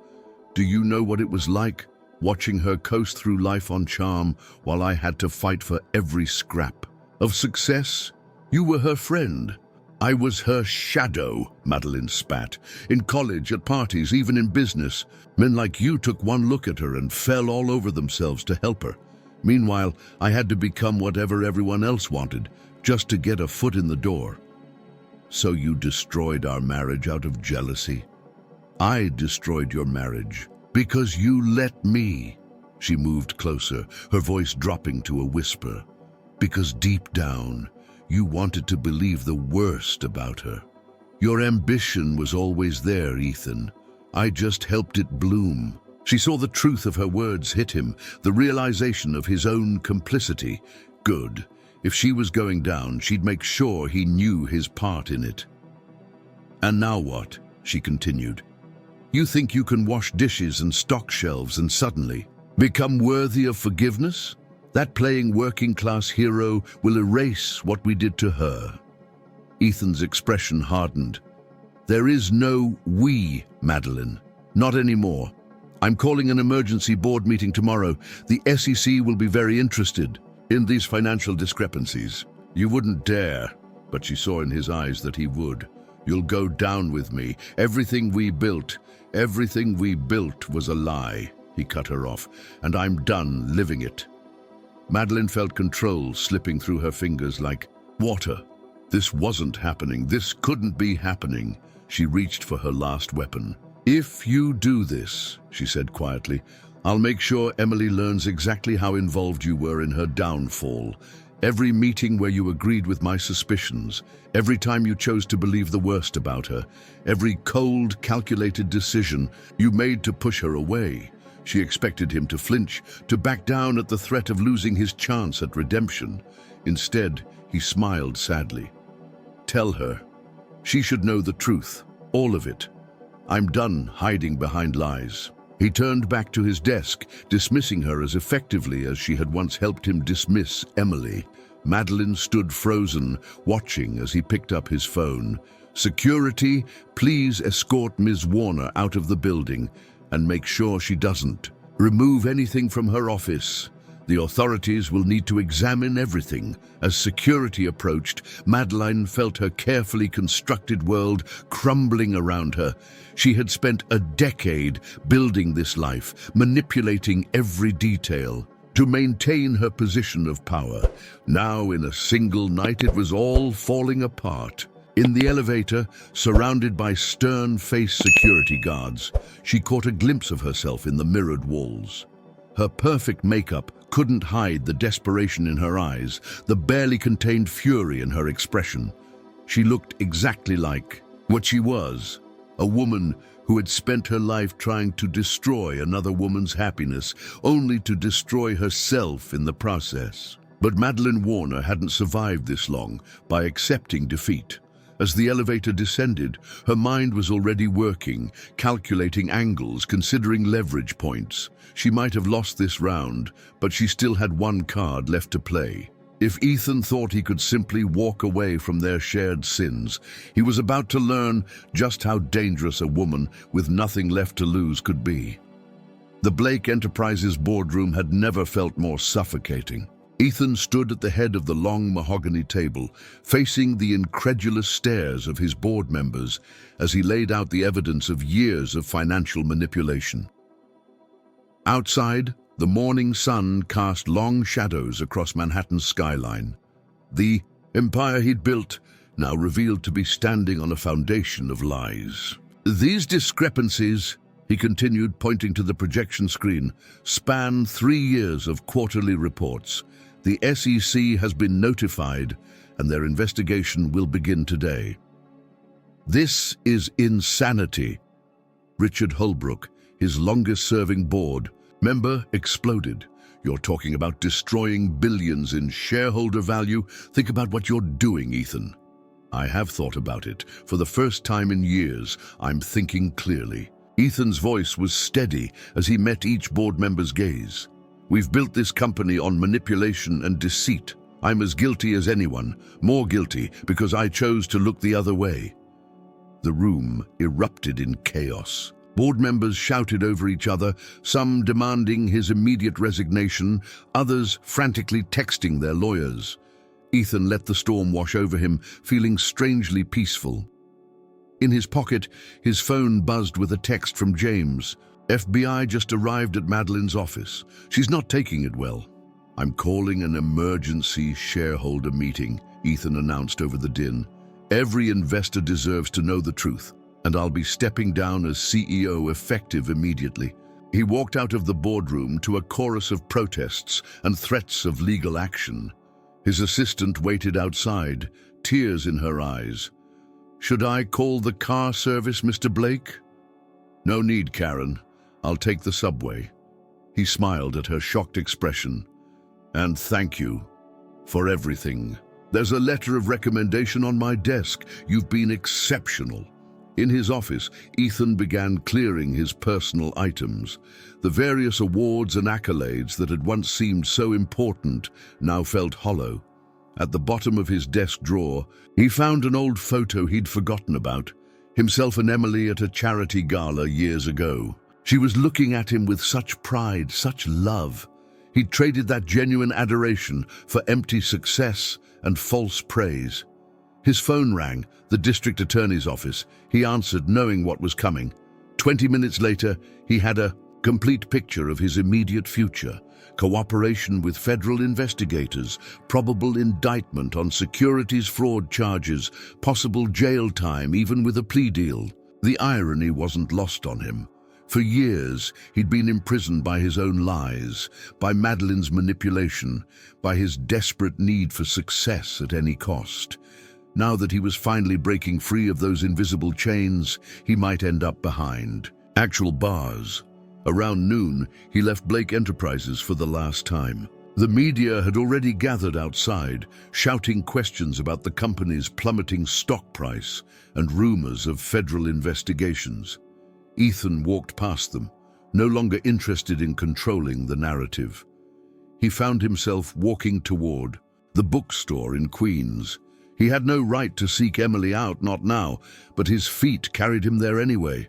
Do you know what it was like, watching her coast through life on charm while I had to fight for every scrap of success? You were her friend. I was her shadow," Madeline spat. "In college, at parties, even in business, men like you took one look at her and fell all over themselves to help her. Meanwhile, I had to become whatever everyone else wanted, just to get a foot in the door. So you destroyed our marriage out of jealousy. I destroyed your marriage because you let me." She moved closer, her voice dropping to a whisper. "Because deep down, you wanted to believe the worst about her. Your ambition was always there, Ethan. I just helped it bloom." She saw the truth of her words hit him, the realization of his own complicity. Good. If she was going down, she'd make sure he knew his part in it. "And now what?" she continued. "You think you can wash dishes and stock shelves and suddenly become worthy of forgiveness? That playing working-class hero will erase what we did to her." Ethan's expression hardened. "There is no we, Madeline. Not anymore. I'm calling an emergency board meeting tomorrow. The SEC will be very interested in these financial discrepancies." "You wouldn't dare," but she saw in his eyes that he would. "You'll go down with me. Everything we built was a lie," he cut her off, "and I'm done living it." Madeline felt control slipping through her fingers like water. This wasn't happening. This couldn't be happening. She reached for her last weapon. "If you do this," she said quietly, "I'll make sure Emily learns exactly how involved you were in her downfall. Every meeting where you agreed with my suspicions, every time you chose to believe the worst about her, every cold, calculated decision you made to push her away. She expected him to flinch, to back down at the threat of losing his chance at redemption. Instead, he smiled sadly. "Tell her. She should know the truth, all of it. I'm done hiding behind lies." He turned back to his desk, dismissing her as effectively as she had once helped him dismiss Emily. Madeline stood frozen, watching as he picked up his phone. "Security, please escort Ms. Warner out of the building and make sure she doesn't remove anything from her office. The authorities will need to examine everything." As security approached, Madeline felt her carefully constructed world crumbling around her. She had spent a decade building this life, manipulating every detail to maintain her position of power. Now, in a single night, it was all falling apart. In the elevator, surrounded by stern-faced security guards, she caught a glimpse of herself in the mirrored walls. Her perfect makeup couldn't hide the desperation in her eyes, the barely contained fury in her expression. She looked exactly like what she was, a woman who had spent her life trying to destroy another woman's happiness, only to destroy herself in the process. But Madeline Warner hadn't survived this long by accepting defeat. As the elevator descended, her mind was already working, calculating angles, considering leverage points. She might have lost this round, but she still had one card left to play. If Ethan thought he could simply walk away from their shared sins, he was about to learn just how dangerous a woman with nothing left to lose could be. The Blake Enterprises boardroom had never felt more suffocating. Ethan stood at the head of the long mahogany table, facing the incredulous stares of his board members as he laid out the evidence of years of financial manipulation. Outside, the morning sun cast long shadows across Manhattan's skyline. The empire he'd built now revealed to be standing on a foundation of lies. "These discrepancies," he continued, pointing to the projection screen, "span 3 years of quarterly reports. The SEC has been notified, and their investigation will begin today." "This is insanity." Richard Holbrook, his longest-serving board member, exploded. "You're talking about destroying billions in shareholder value? Think about what you're doing, Ethan." "I have thought about it. For the first time in years, I'm thinking clearly." Ethan's voice was steady as he met each board member's gaze. "We've built this company on manipulation and deceit. I'm as guilty as anyone, more guilty because I chose to look the other way." The room erupted in chaos. Board members shouted over each other, some demanding his immediate resignation, others frantically texting their lawyers. Ethan let the storm wash over him, feeling strangely peaceful. In his pocket, his phone buzzed with a text from James. "FBI just arrived at Madeline's office. She's not taking it well." "I'm calling an emergency shareholder meeting," Ethan announced over the din. "Every investor deserves to know the truth, and I'll be stepping down as CEO effective immediately." He walked out of the boardroom to a chorus of protests and threats of legal action. His assistant waited outside, tears in her eyes. "Should I call the car service, Mr. Blake?" "No need, Karen. I'll take the subway." He smiled at her shocked expression. "And thank you for everything. There's a letter of recommendation on my desk. You've been exceptional." In his office, Ethan began clearing his personal items. The various awards and accolades that had once seemed so important now felt hollow. At the bottom of his desk drawer, he found an old photo he'd forgotten about, himself and Emily at a charity gala years ago. She was looking at him with such pride, such love. He'd traded that genuine adoration for empty success and false praise. His phone rang, the district attorney's office. He answered, knowing what was coming. 20 minutes later, he had a complete picture of his immediate future. Cooperation with federal investigators, probable indictment on securities fraud charges, possible jail time even with a plea deal. The irony wasn't lost on him. For years, he'd been imprisoned by his own lies, by Madeline's manipulation, by his desperate need for success at any cost. Now that he was finally breaking free of those invisible chains, he might end up behind actual bars. Around noon, he left Blake Enterprises for the last time. The media had already gathered outside, shouting questions about the company's plummeting stock price and rumors of federal investigations. Ethan walked past them, no longer interested in controlling the narrative. He found himself walking toward the bookstore in Queens. He had no right to seek Emily out, not now, but his feet carried him there anyway.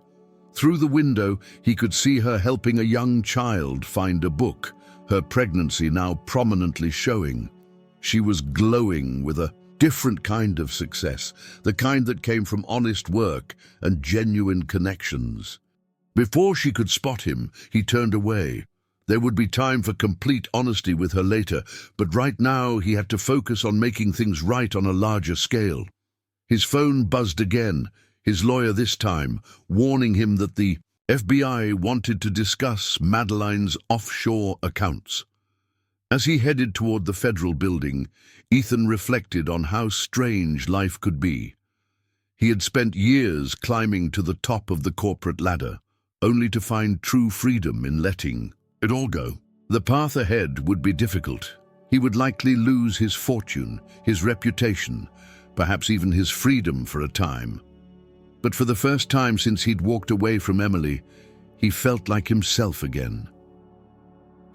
Through the window, he could see her helping a young child find a book, her pregnancy now prominently showing. She was glowing with a different kind of success, the kind that came from honest work and genuine connections. Before she could spot him, he turned away. There would be time for complete honesty with her later, but right now he had to focus on making things right on a larger scale. His phone buzzed again, his lawyer this time, warning him that the FBI wanted to discuss Madeline's offshore accounts. As he headed toward the federal building, Ethan reflected on how strange life could be. He had spent years climbing to the top of the corporate ladder, only to find true freedom in letting it all go. The path ahead would be difficult. He would likely lose his fortune, his reputation, perhaps even his freedom for a time. But for the first time since he'd walked away from Emily, he felt like himself again.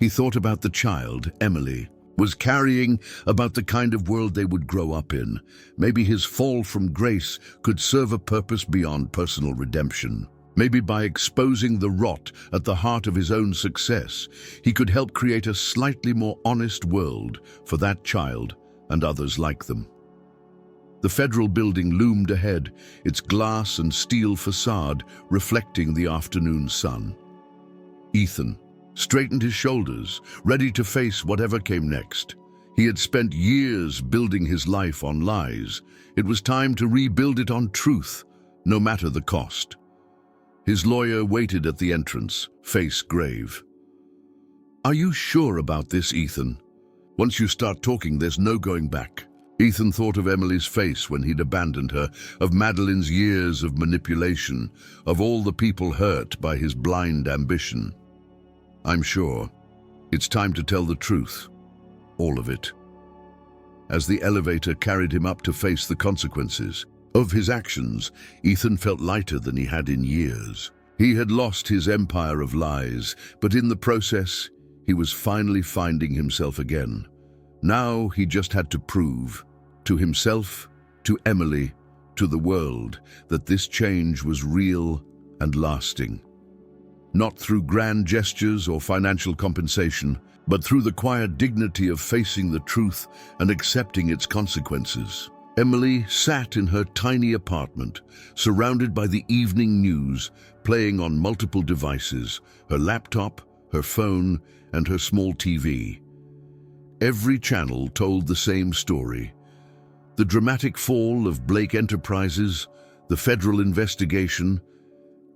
He thought about the child Emily was carrying, about the kind of world they would grow up in. Maybe his fall from grace could serve a purpose beyond personal redemption. Maybe by exposing the rot at the heart of his own success, he could help create a slightly more honest world for that child and others like them. The federal building loomed ahead, its glass and steel facade reflecting the afternoon sun. Ethan straightened his shoulders, ready to face whatever came next. He had spent years building his life on lies. It was time to rebuild it on truth, no matter the cost. His lawyer waited at the entrance, face grave. "Are you sure about this, Ethan? Once you start talking, there's no going back." Ethan thought of Emily's face when he'd abandoned her, of Madeline's years of manipulation, of all the people hurt by his blind ambition. "I'm sure. It's time to tell the truth. All of it." As the elevator carried him up to face the consequences of his actions, Ethan felt lighter than he had in years. He had lost his empire of lies, but in the process, he was finally finding himself again. Now he just had to prove, to himself, to Emily, to the world, that this change was real and lasting. Not through grand gestures or financial compensation, but through the quiet dignity of facing the truth and accepting its consequences. Emily sat in her tiny apartment, surrounded by the evening news, playing on multiple devices, her laptop, her phone, and her small TV. Every channel told the same story. The dramatic fall of Blake Enterprises, the federal investigation,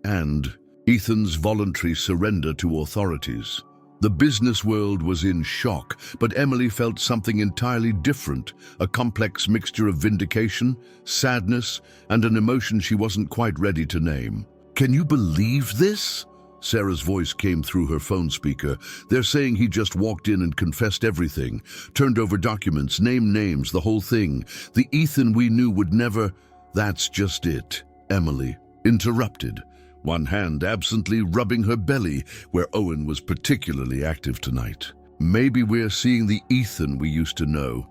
and Ethan's voluntary surrender to authorities. The business world was in shock, but Emily felt something entirely different, a complex mixture of vindication, sadness, and an emotion she wasn't quite ready to name. "Can you believe this?" Sarah's voice came through her phone speaker. "They're saying he just walked in and confessed everything, turned over documents, named names, the whole thing. The Ethan we knew would never—" "That's just it," Emily interrupted, one hand absently rubbing her belly, where Owen was particularly active tonight. "Maybe we're seeing the Ethan we used to know,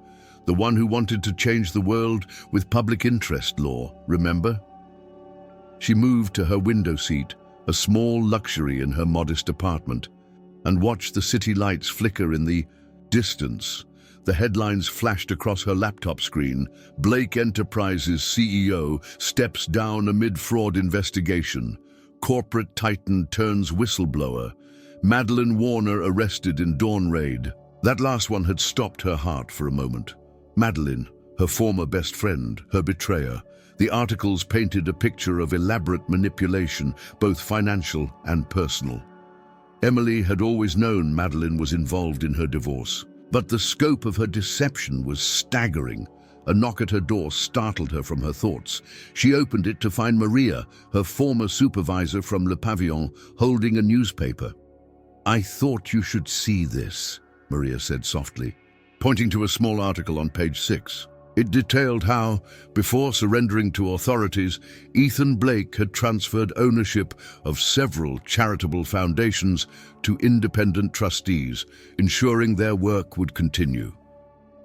the one who wanted to change the world with public interest law, remember?" She moved to her window seat, a small luxury in her modest apartment, and watched the city lights flicker in the distance. The headlines flashed across her laptop screen. "Blake Enterprises CEO steps down amid fraud investigation. Corporate titan turns whistleblower. Madeline Warner arrested in dawn raid." That last one had stopped her heart for a moment. Madeline, her former best friend, her betrayer. The articles painted a picture of elaborate manipulation, both financial and personal. Emily had always known Madeline was involved in her divorce, but the scope of her deception was staggering. A knock at her door startled her from her thoughts. She opened it to find Maria, her former supervisor from Le Pavillon, holding a newspaper. "I thought you should see this," Maria said softly, pointing to a small article on page 6. It detailed how, before surrendering to authorities, Ethan Blake had transferred ownership of several charitable foundations to independent trustees, ensuring their work would continue.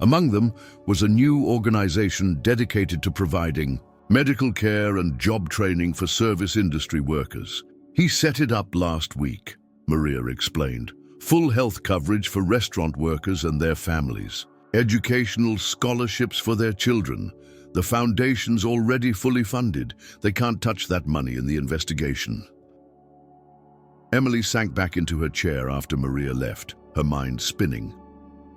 Among them was a new organization dedicated to providing medical care and job training for service industry workers. "He set it up last week," Maria explained. "Full health coverage for restaurant workers and their families. Educational scholarships for their children. The foundation's already fully funded. They can't touch that money in the investigation." Emily sank back into her chair after Maria left, her mind spinning.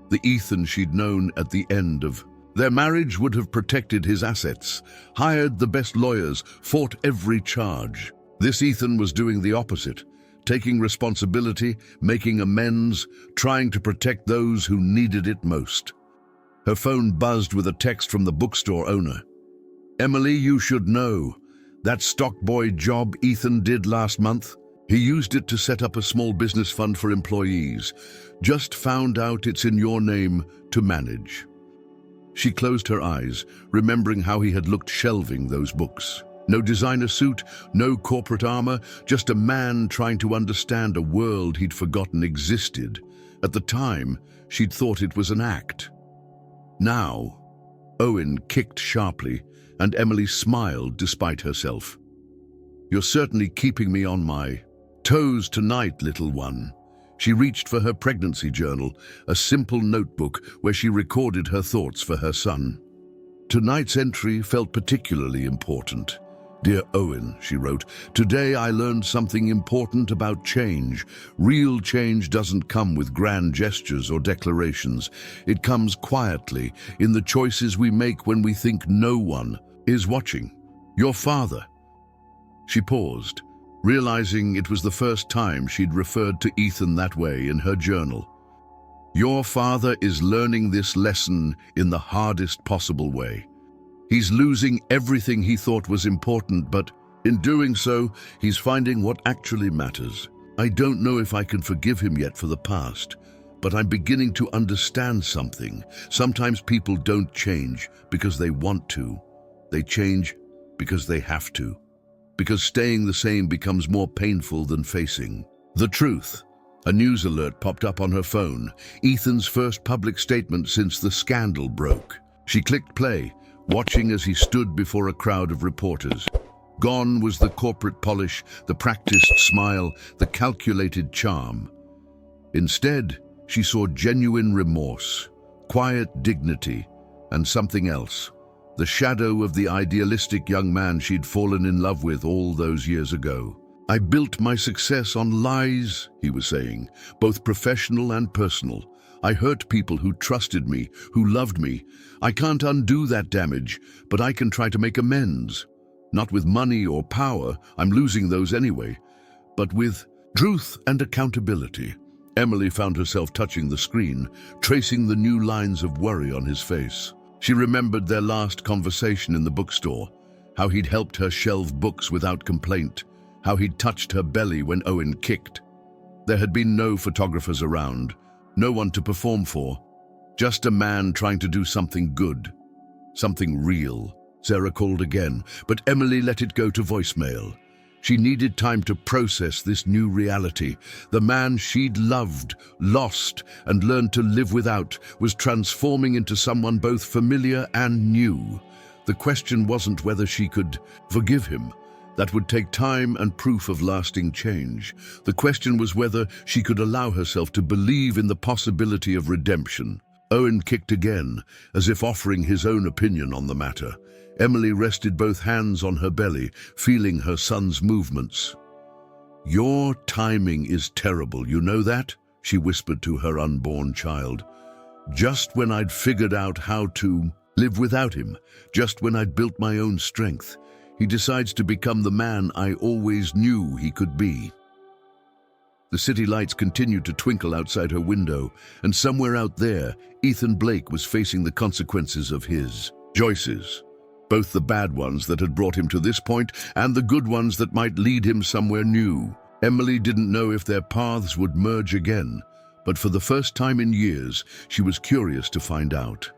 The Ethan she'd known at the end of their marriage would have protected his assets, hired the best lawyers, fought every charge. This Ethan was doing the opposite, taking responsibility, making amends, trying to protect those who needed it most. Her phone buzzed with a text from the bookstore owner. "Emily, you should know. That stock boy job Ethan did last month, he used it to set up a small business fund for employees. Just found out it's in your name to manage." She closed her eyes, remembering how he had looked shelving those books. No designer suit, no corporate armor, just a man trying to understand a world he'd forgotten existed. At the time, she'd thought it was an act. Now, Owen kicked sharply, and Emily smiled despite herself. "You're certainly keeping me on my toes tonight, little one." She reached for her pregnancy journal, a simple notebook where she recorded her thoughts for her son. Tonight's entry felt particularly important. "Dear Owen," she wrote, "today I learned something important about change. Real change doesn't come with grand gestures or declarations. It comes quietly, in the choices we make when we think no one is watching. Your father." She paused, realizing it was the first time she'd referred to Ethan that way in her journal. "Your father is learning this lesson in the hardest possible way. He's losing everything he thought was important, but in doing so, he's finding what actually matters. I don't know if I can forgive him yet for the past, but I'm beginning to understand something. Sometimes people don't change because they want to. They change because they have to. Because staying the same becomes more painful than facing the truth." A news alert popped up on her phone, Ethan's first public statement since the scandal broke. She clicked play, watching as he stood before a crowd of reporters. Gone was the corporate polish, the practiced smile, the calculated charm. Instead, she saw genuine remorse, quiet dignity, and something else. The shadow of the idealistic young man she'd fallen in love with all those years ago. "I built my success on lies," he was saying, "both professional and personal. I hurt people who trusted me, who loved me. I can't undo that damage, but I can try to make amends. Not with money or power, I'm losing those anyway, but with truth and accountability." Emily found herself touching the screen, tracing the new lines of worry on his face. She remembered their last conversation in the bookstore, how he'd helped her shelve books without complaint, how he'd touched her belly when Owen kicked. There had been no photographers around, no one to perform for, just a man trying to do something good, something real. Sarah called again, but Emily let it go to voicemail. She needed time to process this new reality. The man she'd loved, lost, and learned to live without was transforming into someone both familiar and new. The question wasn't whether she could forgive him. That would take time and proof of lasting change. The question was whether she could allow herself to believe in the possibility of redemption. Owen kicked again, as if offering his own opinion on the matter. Emily rested both hands on her belly, feeling her son's movements. "Your timing is terrible, you know that?" she whispered to her unborn child. "Just when I'd figured out how to live without him, just when I'd built my own strength, he decides to become the man I always knew he could be." The city lights continued to twinkle outside her window, and somewhere out there, Ethan Blake was facing the consequences of his Choices. Both the bad ones that had brought him to this point and the good ones that might lead him somewhere new. Emily didn't know if their paths would merge again, but for the first time in years, she was curious to find out.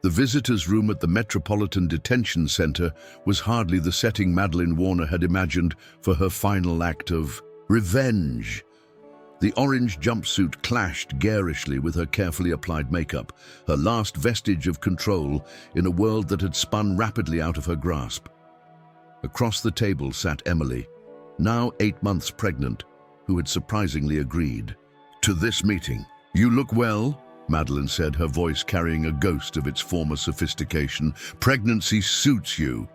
The visitors' room at the Metropolitan Detention Center was hardly the setting Madeline Warner had imagined for her final act of revenge. The orange jumpsuit clashed garishly with her carefully applied makeup, her last vestige of control in a world that had spun rapidly out of her grasp. Across the table sat Emily, now 8 months pregnant, who had surprisingly agreed. "To this meeting. You look well," Madeline said, her voice carrying a ghost of its former sophistication. "Pregnancy suits you."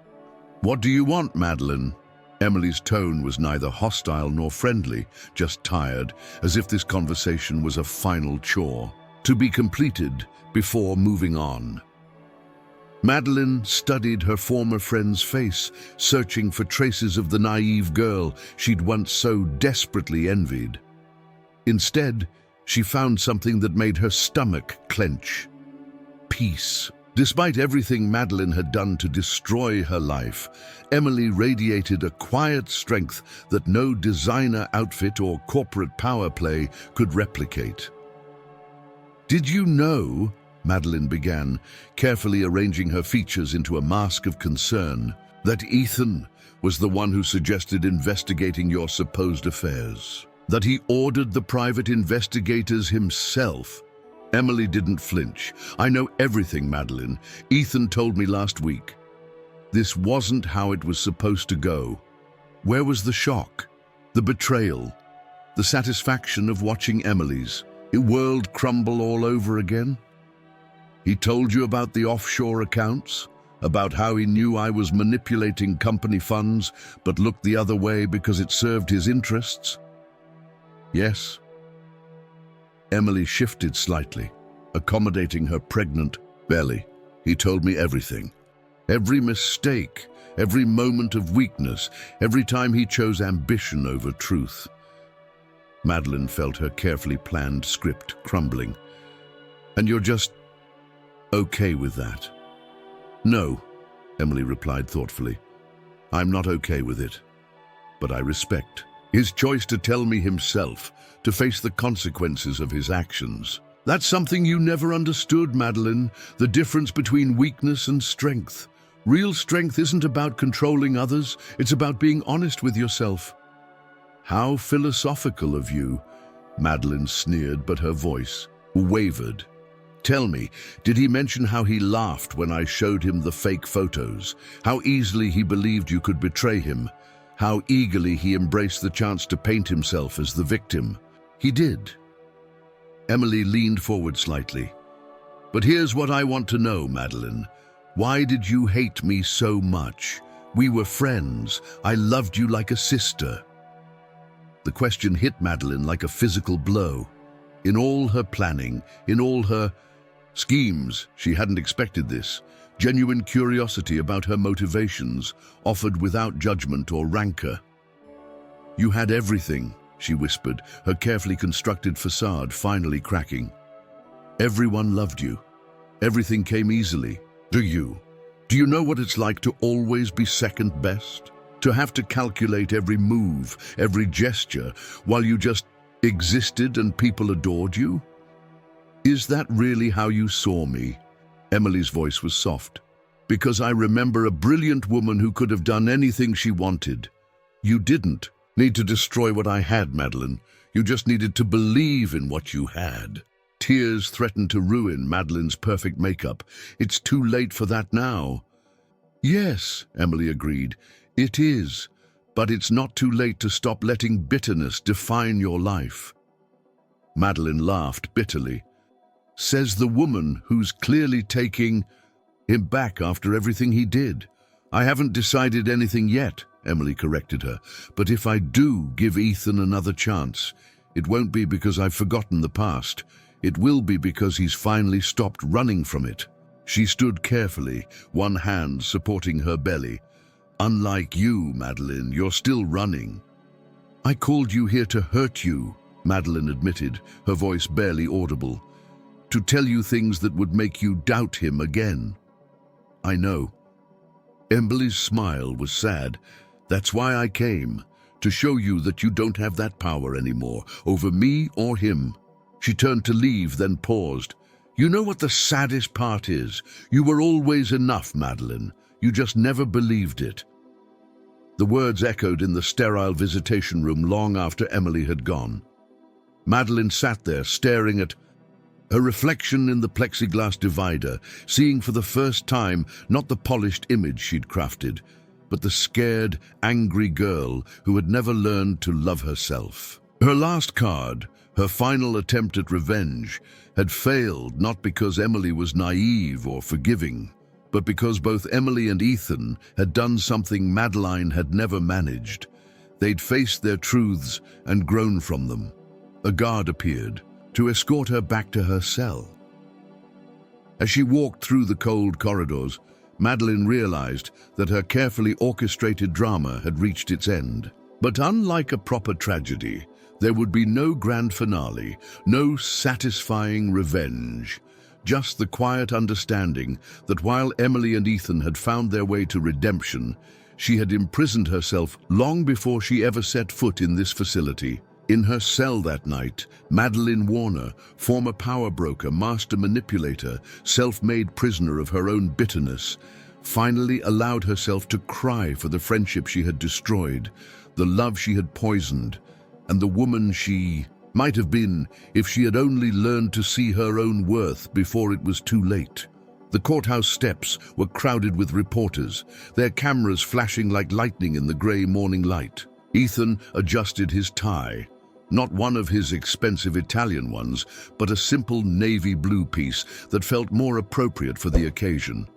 "What do you want, Madeline?" Emily's tone was neither hostile nor friendly, just tired, as if this conversation was a final chore, to be completed before moving on. Madeline studied her former friend's face, searching for traces of the naive girl she'd once so desperately envied. Instead, she found something that made her stomach clench. Peace. Despite everything Madeline had done to destroy her life, Emily radiated a quiet strength that no designer outfit or corporate power play could replicate. "Did you know," Madeline began, carefully arranging her features into a mask of concern, "that Ethan was the one who suggested investigating your supposed affairs? That he ordered the private investigators himself?" Emily didn't flinch. "I know everything, Madeline. Ethan told me last week. This wasn't how it was supposed to go." Where was the shock, the betrayal, the satisfaction of watching Emily's world crumble all over again? "He told you about the offshore accounts? About how he knew I was manipulating company funds but looked the other way because it served his interests?" "Yes." Emily shifted slightly, accommodating her pregnant belly. "He told me everything. Every mistake, every moment of weakness, every time he chose ambition over truth." Madeline felt her carefully planned script crumbling. "And you're just okay with that?" "No," Emily replied thoughtfully. "I'm not okay with it. But I respect his choice to tell me himself, to face the consequences of his actions. That's something you never understood, Madeline, the difference between weakness and strength. Real strength isn't about controlling others, it's about being honest with yourself." "How philosophical of you," Madeline sneered, but her voice wavered. "Tell me, did he mention how he laughed when I showed him the fake photos? How easily he believed you could betray him? How eagerly he embraced the chance to paint himself as the victim?" "He did." Emily leaned forward slightly. "But here's what I want to know, Madeline. Why did you hate me so much? We were friends. I loved you like a sister." The question hit Madeline like a physical blow. In all her planning, in all her schemes, she hadn't expected this. Genuine curiosity about her motivations, offered without judgment or rancor. "You had everything," she whispered, her carefully constructed facade finally cracking. "Everyone loved you. Everything came easily. Do you know what it's like to always be second best? To have to calculate every move, every gesture, while you just existed and people adored you? Is that really how you saw me?" Emily's voice was soft. "Because I remember a brilliant woman who could have done anything she wanted. You didn't need to destroy what I had, Madeline. You just needed to believe in what you had." Tears threatened to ruin Madeline's perfect makeup. "It's too late for that now." "Yes," Emily agreed, "it is. But it's not too late to stop letting bitterness define your life." Madeline laughed bitterly. "Says the woman who's clearly taking him back after everything he did." "I haven't decided anything yet," Emily corrected her. "But if I do give Ethan another chance, it won't be because I've forgotten the past. It will be because he's finally stopped running from it." She stood carefully, one hand supporting her belly. "Unlike you, Madeline, you're still running." "I called you here to hurt you," Madeline admitted, her voice barely audible. "To tell you things that would make you doubt him again." I know. Emily's smile was sad. That's why I came, to show you that you don't have that power anymore, over me or him. She turned to leave, then paused. You know what the saddest part is? You were always enough, Madeline. You just never believed it. The words echoed in the sterile visitation room long after Emily had gone. Madeline sat there, staring at her reflection in the plexiglass divider, seeing for the first time not the polished image she'd crafted, but the scared, angry girl who had never learned to love herself. Her last card, her final attempt at revenge, had failed not because Emily was naive or forgiving, but because both Emily and Ethan had done something Madeline had never managed. They'd faced their truths and grown from them. A guard appeared to escort her back to her cell. As she walked through the cold corridors, Madeline realized that her carefully orchestrated drama had reached its end. But unlike a proper tragedy, there would be no grand finale, no satisfying revenge. Just the quiet understanding that while Emily and Ethan had found their way to redemption, she had imprisoned herself long before she ever set foot in this facility. In her cell that night, Madeline Warner, former power broker, master manipulator, self-made prisoner of her own bitterness, finally allowed herself to cry for the friendship she had destroyed, the love she had poisoned, and the woman she might have been if she had only learned to see her own worth before it was too late. The courthouse steps were crowded with reporters, their cameras flashing like lightning in the grey morning light. Ethan adjusted his tie, not one of his expensive Italian ones, but a simple navy blue piece that felt more appropriate for the occasion.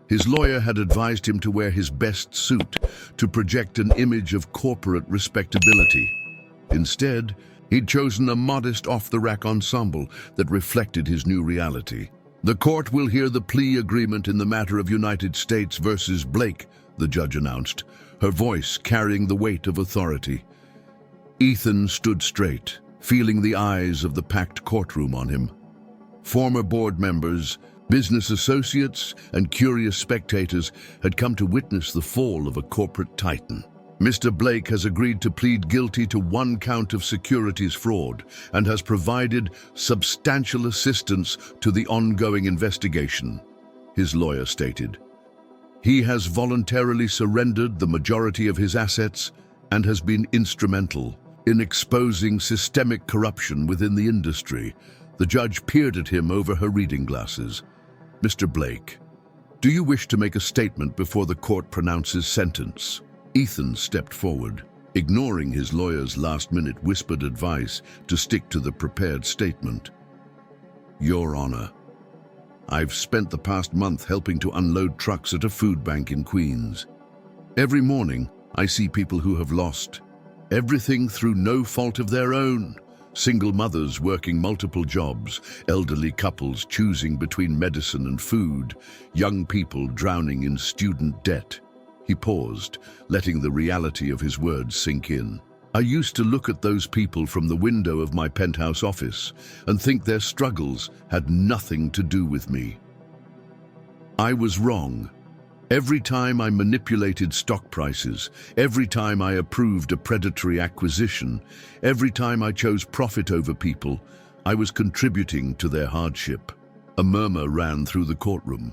His lawyer had advised him to wear his best suit to project an image of corporate respectability. Instead, he'd chosen a modest off-the-rack ensemble that reflected his new reality. The court will hear the plea agreement in the matter of United States versus Blake, the judge announced, her voice carrying the weight of authority. Ethan stood straight, feeling the eyes of the packed courtroom on him. Former board members, business associates, and curious spectators had come to witness the fall of a corporate titan. Mr. Blake has agreed to plead guilty to 1 count of securities fraud and has provided substantial assistance to the ongoing investigation, his lawyer stated. He has voluntarily surrendered the majority of his assets and has been instrumental in exposing systemic corruption within the industry. The judge peered at him over her reading glasses. Mr. Blake, do you wish to make a statement before the court pronounces sentence? Ethan stepped forward, ignoring his lawyer's last-minute whispered advice to stick to the prepared statement. Your Honor, I've spent the past month helping to unload trucks at a food bank in Queens. Every morning, I see people who have lost everything through no fault of their own. Single mothers working multiple jobs, elderly couples choosing between medicine and food, young people drowning in student debt. He paused, letting the reality of his words sink in. I used to look at those people from the window of my penthouse office and think their struggles had nothing to do with me. I was wrong. Every time I manipulated stock prices, every time I approved a predatory acquisition, every time I chose profit over people, I was contributing to their hardship. A murmur ran through the courtroom.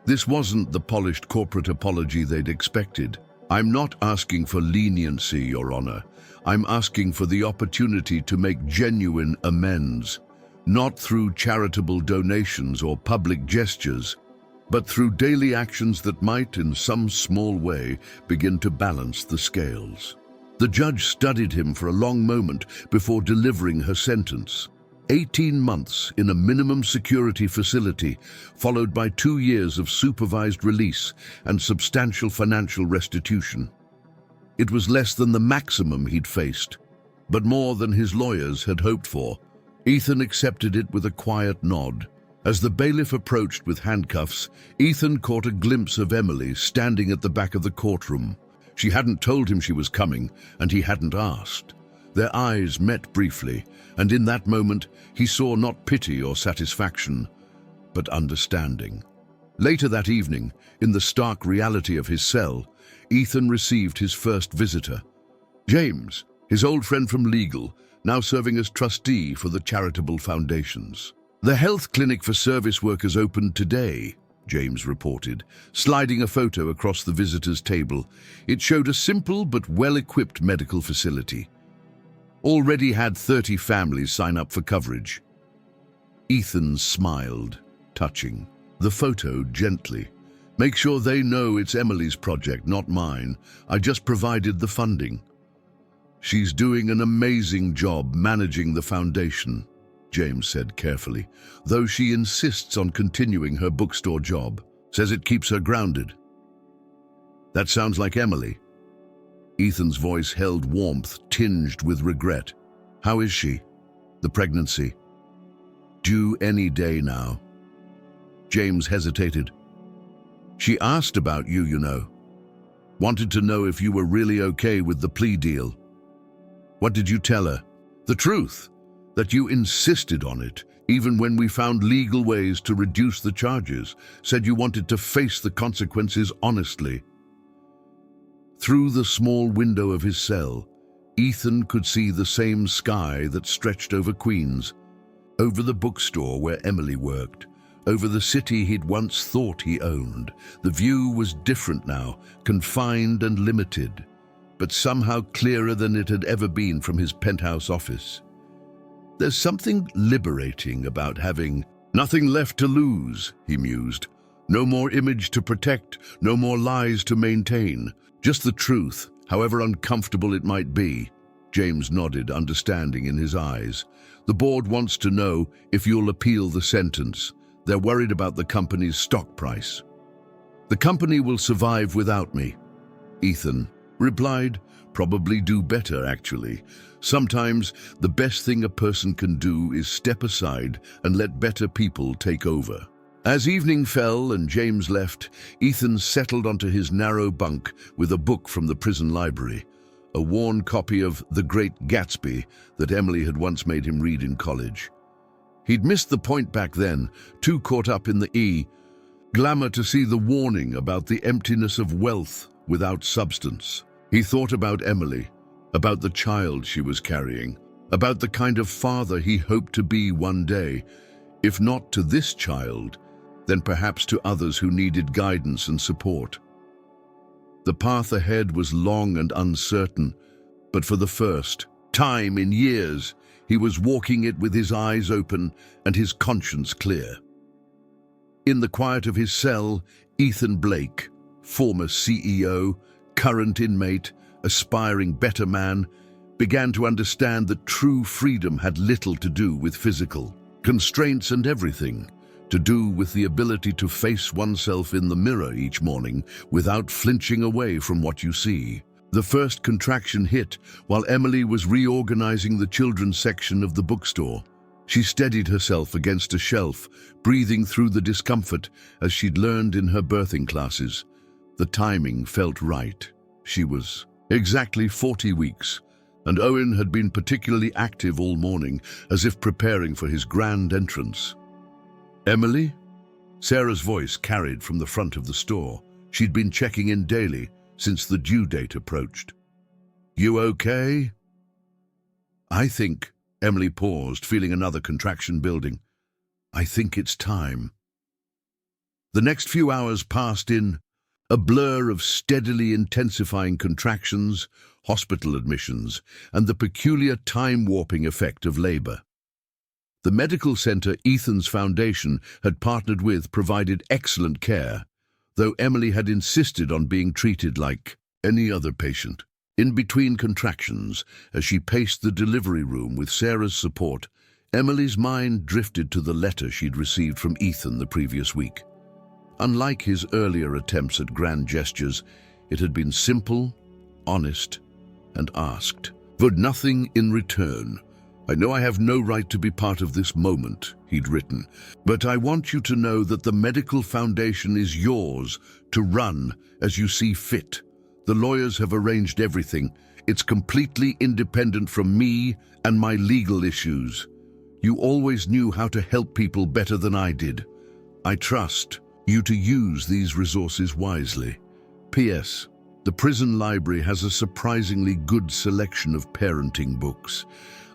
This wasn't the polished corporate apology they'd expected. I'm not asking for leniency, Your Honor. I'm asking for the opportunity to make genuine amends, not through charitable donations or public gestures, but through daily actions that might, in some small way, begin to balance the scales. The judge studied him for a long moment before delivering her sentence. 18 months in a minimum security facility, followed by 2 years of supervised release and substantial financial restitution. It was less than the maximum he'd faced, but more than his lawyers had hoped for. Ethan accepted it with a quiet nod. As the bailiff approached with handcuffs, Ethan caught a glimpse of Emily standing at the back of the courtroom. She hadn't told him she was coming, and he hadn't asked. Their eyes met briefly, and in that moment he saw not pity or satisfaction, but understanding. Later that evening, in the stark reality of his cell, Ethan received his first visitor. James, his old friend from legal, now serving as trustee for the charitable foundations. The health clinic for service workers opened today, James reported, sliding a photo across the visitor's table. It showed a simple but well-equipped medical facility. Already had 30 families sign up for coverage. Ethan smiled, touching the photo gently. Make sure they know it's Emily's project, not mine. I just provided the funding. She's doing an amazing job managing the foundation, James said carefully, though she insists on continuing her bookstore job. Says it keeps her grounded. That sounds like Emily. Ethan's voice held warmth tinged with regret. How is she? The pregnancy? Due any day now. James hesitated. She asked about you, you know. Wanted to know if you were really okay with the plea deal. What did you tell her? The truth, that you insisted on it, even when we found legal ways to reduce the charges, said you wanted to face the consequences honestly. Through the small window of his cell, Ethan could see the same sky that stretched over Queens, over the bookstore where Emily worked, over the city he'd once thought he owned. The view was different now, confined and limited, but somehow clearer than it had ever been from his penthouse office. There's something liberating about having nothing left to lose, he mused. No more image to protect, no more lies to maintain. Just the truth, however uncomfortable it might be. James nodded, understanding in his eyes. The board wants to know if you'll appeal the sentence. They're worried about the company's stock price. The company will survive without me, Ethan replied. Probably do better, actually. Sometimes the best thing a person can do is step aside and let better people take over. As evening fell and James left, Ethan settled onto his narrow bunk with a book from the prison library, a worn copy of The Great Gatsby that Emily had once made him read in college. He'd missed the point back then, too caught up in the glamour to see the warning about the emptiness of wealth without substance. He thought about Emily, about the child she was carrying, about the kind of father he hoped to be one day, if not to this child, then perhaps to others who needed guidance and support. The path ahead was long and uncertain, but for the first time in years, he was walking it with his eyes open and his conscience clear. In the quiet of his cell, Ethan Blake, former CEO, current inmate, aspiring better man, began to understand that true freedom had little to do with physical constraints and everything to do with the ability to face oneself in the mirror each morning without flinching away from what you see. The first contraction hit while Emily was reorganizing the children's section of the bookstore. She steadied herself against a shelf, breathing through the discomfort as she'd learned in her birthing classes. The timing felt right. She was exactly 40 weeks, and Owen had been particularly active all morning, as if preparing for his grand entrance. Emily? Sarah's voice carried from the front of the store. She'd been checking in daily since the due date approached. You okay? I think, Emily paused, feeling another contraction building. I think it's time. The next few hours passed in a blur of steadily intensifying contractions, hospital admissions, and the peculiar time-warping effect of labor. The medical center Ethan's foundation had partnered with provided excellent care, though Emily had insisted on being treated like any other patient. In between contractions, as she paced the delivery room with Sarah's support, Emily's mind drifted to the letter she'd received from Ethan the previous week. Unlike his earlier attempts at grand gestures, it had been simple, honest, and asked for nothing in return. I know I have no right to be part of this moment, he'd written, but I want you to know that the medical foundation is yours to run as you see fit. The lawyers have arranged everything. It's completely independent from me and my legal issues. You always knew how to help people better than I did. I trust you to use these resources wisely. P.S. The prison library has a surprisingly good selection of parenting books.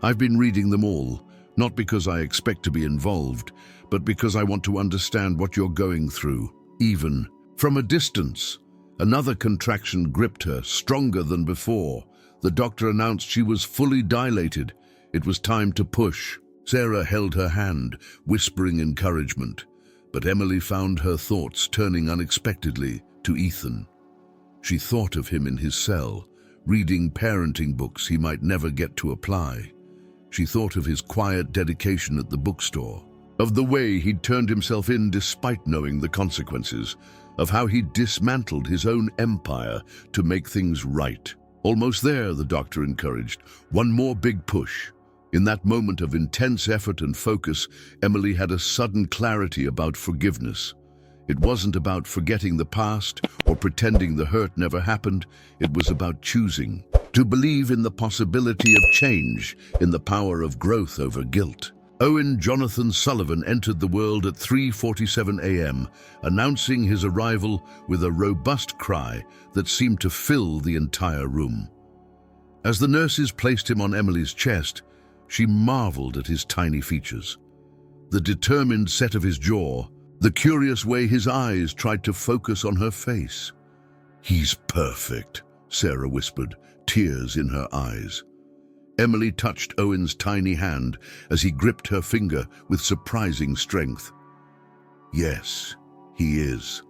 I've been reading them all, not because I expect to be involved, but because I want to understand what you're going through, even from a distance. Another contraction gripped her, stronger than before. The doctor announced she was fully dilated. It was time to push. Sarah held her hand, whispering encouragement. But Emily found her thoughts turning unexpectedly to Ethan. She thought of him in his cell, reading parenting books he might never get to apply. She thought of his quiet dedication at the bookstore, of the way he'd turned himself in despite knowing the consequences, of how he'd dismantled his own empire to make things right. Almost there, the doctor encouraged. One more big push. In that moment of intense effort and focus, Emily had a sudden clarity about forgiveness. It wasn't about forgetting the past or pretending the hurt never happened. It was about choosing to believe in the possibility of change, in the power of growth over guilt. Owen Jonathan Sullivan entered the world at 3:47 a.m., announcing his arrival with a robust cry that seemed to fill the entire room. As the nurses placed him on Emily's chest, she marveled at his tiny features. The determined set of his jaw, the curious way his eyes tried to focus on her face. "He's perfect," Sarah whispered, tears in her eyes. Emily touched Owen's tiny hand as he gripped her finger with surprising strength. "Yes, he is."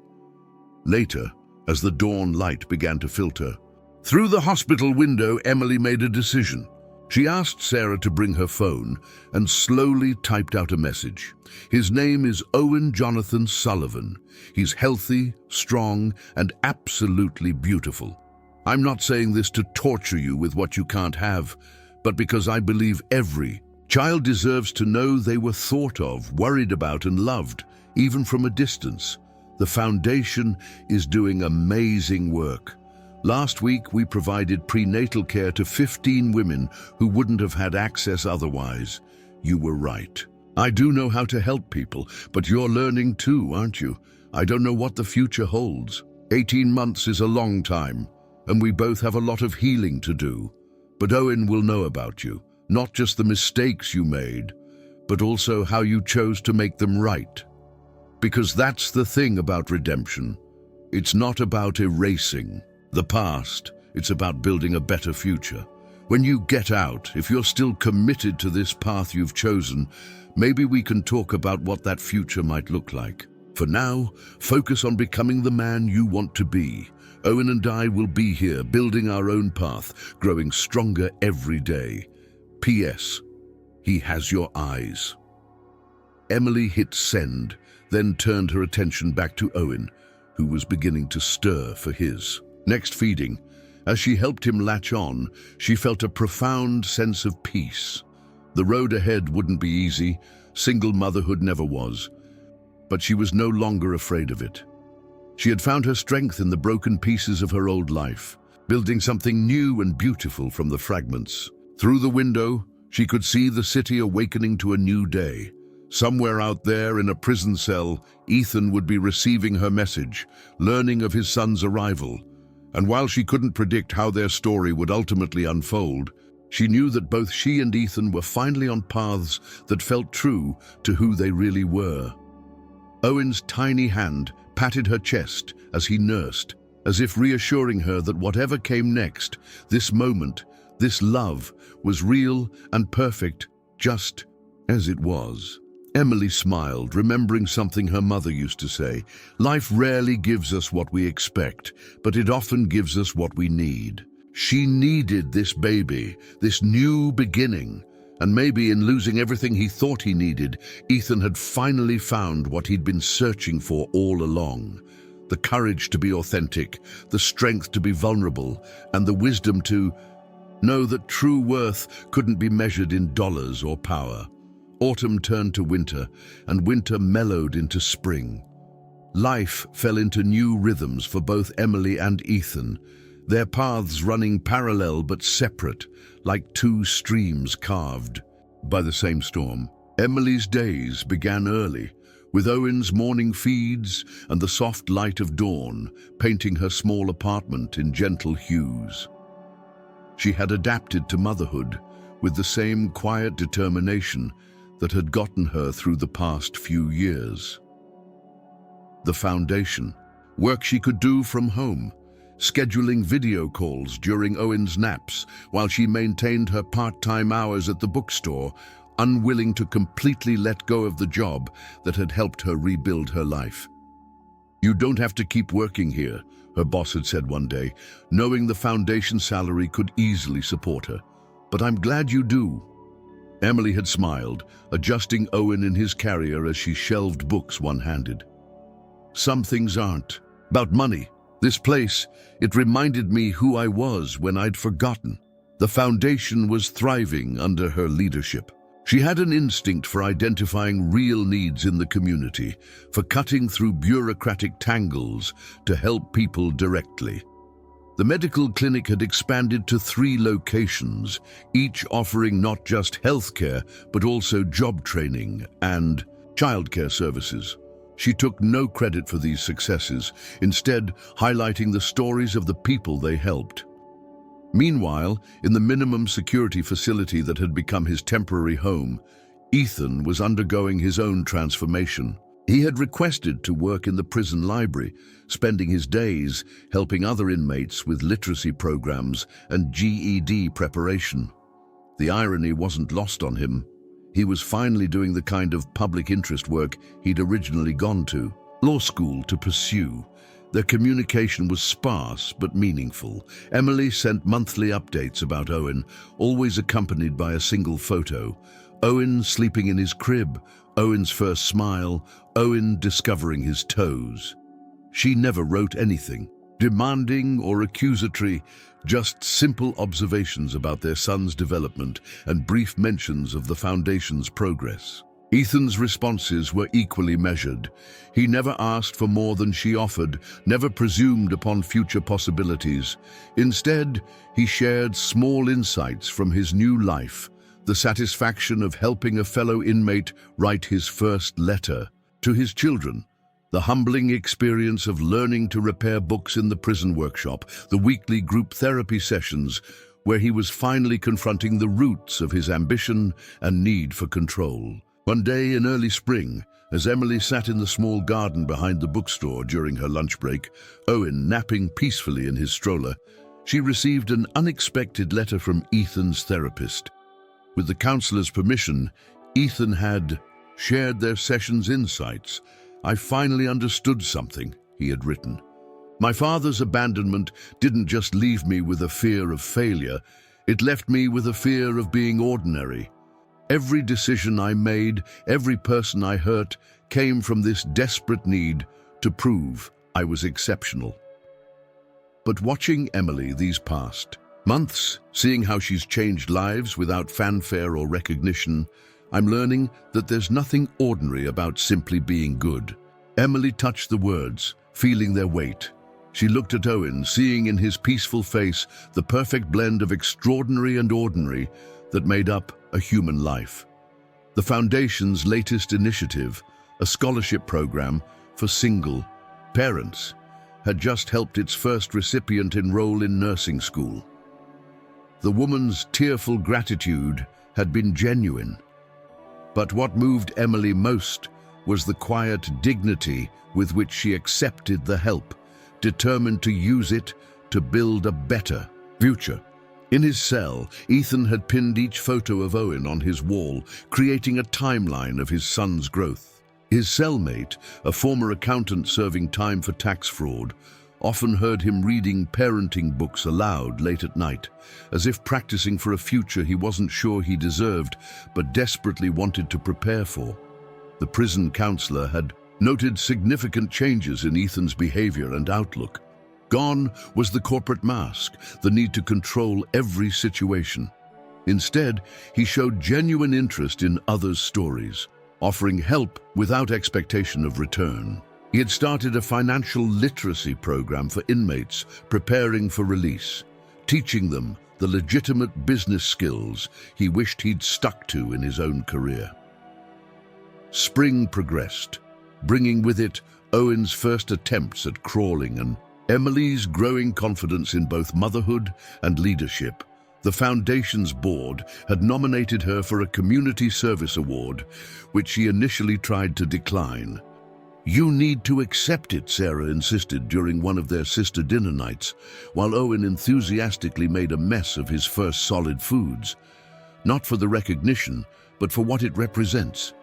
Later, as the dawn light began to filter, through the hospital window, Emily made a decision. She asked Sarah to bring her phone and slowly typed out a message. "His name is Owen Jonathan Sullivan. He's healthy, strong, and absolutely beautiful. I'm not saying this to torture you with what you can't have, but because I believe every child deserves to know they were thought of, worried about, and loved, even from a distance. The foundation is doing amazing work. Last week, we provided prenatal care to 15 women who wouldn't have had access otherwise. You were right. I do know how to help people, but you're learning too, aren't you? I don't know what the future holds. 18 months is a long time, and we both have a lot of healing to do. But Owen will know about you, not just the mistakes you made, but also how you chose to make them right. Because that's the thing about redemption. It's not about erasing the past, it's about building a better future. When you get out, if you're still committed to this path you've chosen, maybe we can talk about what that future might look like. For now, focus on becoming the man you want to be. Owen and I will be here, building our own path, growing stronger every day. P.S. He has your eyes." Emily hit send, then turned her attention back to Owen, who was beginning to stir for his next feeding. As she helped him latch on, she felt a profound sense of peace. The road ahead wouldn't be easy, single motherhood never was, but she was no longer afraid of it. She had found her strength in the broken pieces of her old life, building something new and beautiful from the fragments. Through the window, she could see the city awakening to a new day. Somewhere out there in a prison cell, Ethan would be receiving her message, learning of his son's arrival. And while she couldn't predict how their story would ultimately unfold, she knew that both she and Ethan were finally on paths that felt true to who they really were. Owen's tiny hand patted her chest as he nursed, as if reassuring her that whatever came next, this moment, this love, was real and perfect, just as it was. Emily smiled, remembering something her mother used to say. Life rarely gives us what we expect, but it often gives us what we need. She needed this baby, this new beginning. And maybe in losing everything he thought he needed, Ethan had finally found what he'd been searching for all along. The courage to be authentic, the strength to be vulnerable, and the wisdom to know that true worth couldn't be measured in dollars or power. Autumn turned to winter, and winter mellowed into spring. Life fell into new rhythms for both Emily and Ethan, their paths running parallel but separate, like two streams carved by the same storm. Emily's days began early, with Owen's morning feeds and the soft light of dawn painting her small apartment in gentle hues. She had adapted to motherhood with the same quiet determination that had gotten her through the past few years. The foundation, work she could do from home, scheduling video calls during Owen's naps while she maintained her part-time hours at the bookstore, unwilling to completely let go of the job that had helped her rebuild her life. "You don't have to keep working here," her boss had said one day, knowing the foundation salary could easily support her. "But I'm glad you do." Emily had smiled, adjusting Owen in his carrier as she shelved books one-handed. "Some things aren't about money. This place, it reminded me who I was when I'd forgotten." The foundation was thriving under her leadership. She had an instinct for identifying real needs in the community, for cutting through bureaucratic tangles to help people directly. The medical clinic had expanded to 3 locations, each offering not just healthcare, but also job training and childcare services. She took no credit for these successes, instead highlighting the stories of the people they helped. Meanwhile, in the minimum security facility that had become his temporary home, Ethan was undergoing his own transformation. He had requested to work in the prison library, spending his days helping other inmates with literacy programs and GED preparation. The irony wasn't lost on him. He was finally doing the kind of public interest work he'd originally gone to law school to pursue. Their communication was sparse but meaningful. Emily sent monthly updates about Owen, always accompanied by a single photo. Owen sleeping in his crib, Owen's first smile, Owen discovering his toes. She never wrote anything, demanding or accusatory, just simple observations about their son's development and brief mentions of the foundation's progress. Ethan's responses were equally measured. He never asked for more than she offered, never presumed upon future possibilities. Instead, he shared small insights from his new life, the satisfaction of helping a fellow inmate write his first letter to his children, the humbling experience of learning to repair books in the prison workshop, the weekly group therapy sessions where he was finally confronting the roots of his ambition and need for control. One day in early spring, as Emily sat in the small garden behind the bookstore during her lunch break, Owen napping peacefully in his stroller, she received an unexpected letter from Ethan's therapist. With the counselor's permission, Ethan had shared their session's insights. "I finally understood something," he had written. "My father's abandonment didn't just leave me with a fear of failure, it left me with a fear of being ordinary. Every decision I made, every person I hurt, came from this desperate need to prove I was exceptional." But watching Emily these past months, seeing how she's changed lives without fanfare or recognition, I'm learning that there's nothing ordinary about simply being good. Emily touched the words, feeling their weight. She looked at Owen, seeing in his peaceful face the perfect blend of extraordinary and ordinary that made up a human life. The Foundation's latest initiative, a scholarship program for single parents, had just helped its first recipient enroll in nursing school. The woman's tearful gratitude had been genuine. But what moved Emily most was the quiet dignity with which she accepted the help, determined to use it to build a better future. In his cell, Ethan had pinned each photo of Owen on his wall, creating a timeline of his son's growth. His cellmate, a former accountant serving time for tax fraud, often heard him reading parenting books aloud late at night, as if practicing for a future he wasn't sure he deserved, but desperately wanted to prepare for. The prison counselor had noted significant changes in Ethan's behavior and outlook. Gone was the corporate mask, the need to control every situation. Instead, he showed genuine interest in others' stories, offering help without expectation of return. He had started a financial literacy program for inmates preparing for release, teaching them the legitimate business skills he wished he'd stuck to in his own career. Spring progressed. bringing with it Owen's first attempts at crawling and Emily's growing confidence in both motherhood and leadership. The Foundation's board had nominated her for a Community Service Award, which she initially tried to decline. "You need to accept it," Sarah insisted during one of their sister dinner nights, while Owen enthusiastically made a mess of his first solid foods. "Not for the recognition, but for what it represents.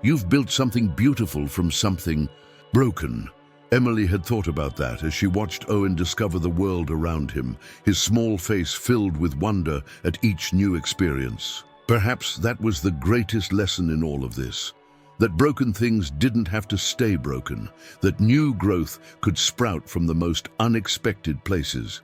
You've built something beautiful from something broken." Emily had thought about that as she watched Owen discover the world around him, his small face filled with wonder at each new experience. Perhaps that was the greatest lesson in all of this. That broken things didn't have to stay broken, that new growth could sprout from the most unexpected places.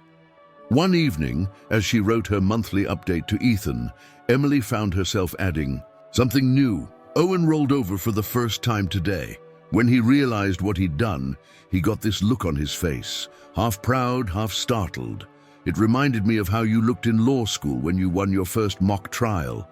One evening, as she wrote her monthly update to Ethan, Emily found herself adding, "Something new. Owen rolled over for the first time today. When he realized what he'd done, he got this look on his face, half proud, half startled. It reminded me of how you looked in law school when you won your first mock trial.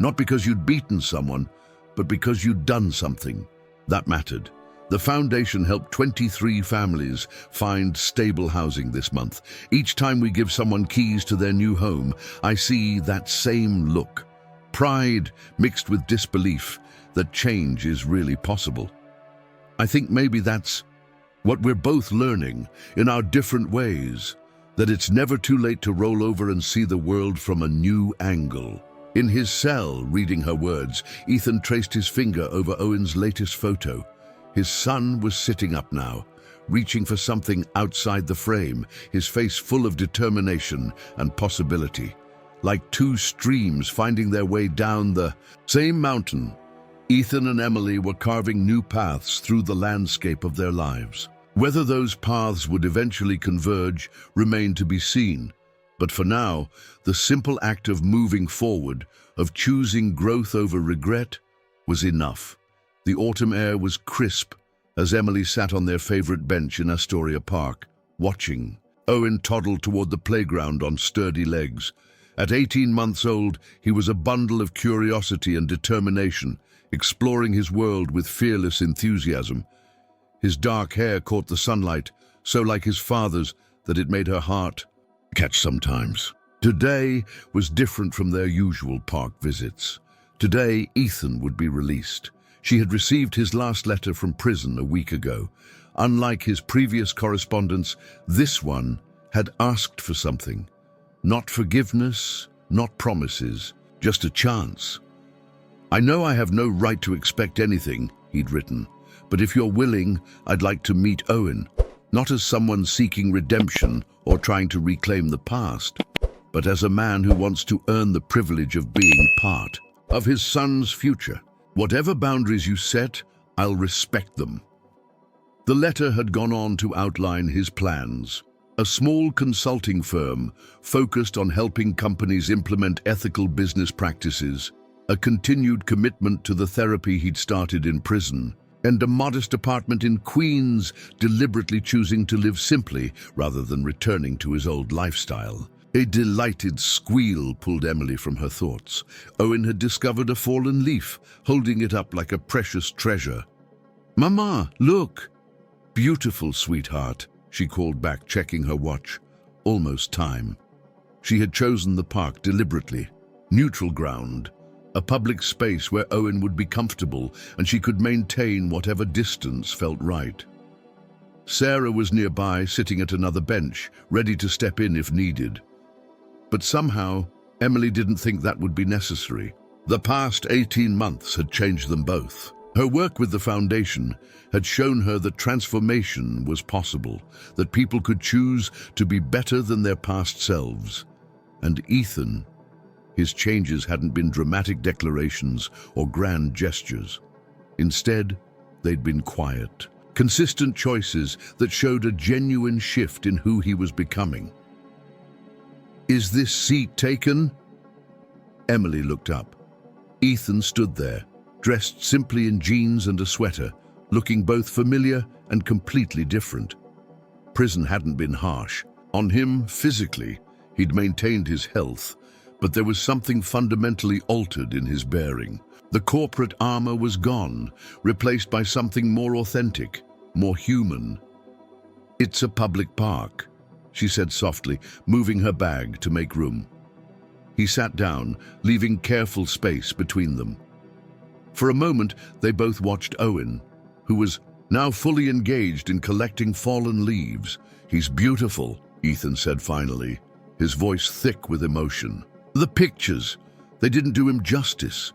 Not because you'd beaten someone, but because you'd done something. That mattered." The Foundation helped 23 families find stable housing this month. Each time we give someone keys to their new home, I see that same look. Pride mixed with disbelief that change is really possible. I think maybe that's what we're both learning in our different ways, that it's never too late to roll over and see the world from a new angle. In his cell, reading her words, Ethan traced his finger over Owen's latest photo. His son was sitting up now, reaching for something outside the frame, his face full of determination and possibility. Like two streams finding their way down the same mountain, Ethan and Emily were carving new paths through the landscape of their lives. Whether those paths would eventually converge remained to be seen. But for now, the simple act of moving forward, of choosing growth over regret, was enough. The autumn air was crisp as Emily sat on their favorite bench in Astoria Park, watching. Owen toddled toward the playground on sturdy legs. At 18 months old, he was a bundle of curiosity and determination, exploring his world with fearless enthusiasm. His dark hair caught the sunlight, so like his father's that it made her heart catch sometimes. Today was different from their usual park visits. Today, Ethan would be released. She had received his last letter from prison a week ago. Unlike his previous correspondence, this one had asked for something. Not forgiveness, not promises, just a chance. "I know I have no right to expect anything," he'd written, "but if you're willing, I'd like to meet Owen, not as someone seeking redemption or trying to reclaim the past, but as a man who wants to earn the privilege of being part of his son's future. Whatever boundaries you set, I'll respect them." The letter had gone on to outline his plans. A small consulting firm focused on helping companies implement ethical business practices, a continued commitment to the therapy he'd started in prison, and a modest apartment in Queens, deliberately choosing to live simply rather than returning to his old lifestyle. A delighted squeal pulled Emily from her thoughts. Owen had discovered a fallen leaf, holding it up like a precious treasure. "Mama, look!" "Beautiful, sweetheart," she called back, checking her watch. Almost time. She had chosen the park deliberately. Neutral ground, a public space where Owen would be comfortable and she could maintain whatever distance felt right. Sarah was nearby, sitting at another bench, ready to step in if needed. But somehow, Emily didn't think that would be necessary. The past 18 months had changed them both. Her work with the Foundation had shown her that transformation was possible, that people could choose to be better than their past selves. And Ethan, his changes hadn't been dramatic declarations or grand gestures. Instead, they'd been quiet, consistent choices that showed a genuine shift in who he was becoming. "Is this seat taken?" Emily looked up. Ethan stood there, dressed simply in jeans and a sweater, looking both familiar and completely different. Prison hadn't been harsh. On him, physically, he'd maintained his health, But there was something fundamentally altered in his bearing. The corporate armor was gone, replaced by something more authentic, more human. "It's a public park," she said softly, moving her bag to make room. He sat down, leaving careful space between them. For a moment, they both watched Owen, who was now fully engaged in collecting fallen leaves. "He's beautiful," Ethan said finally, his voice thick with emotion. "The pictures, they didn't do him justice."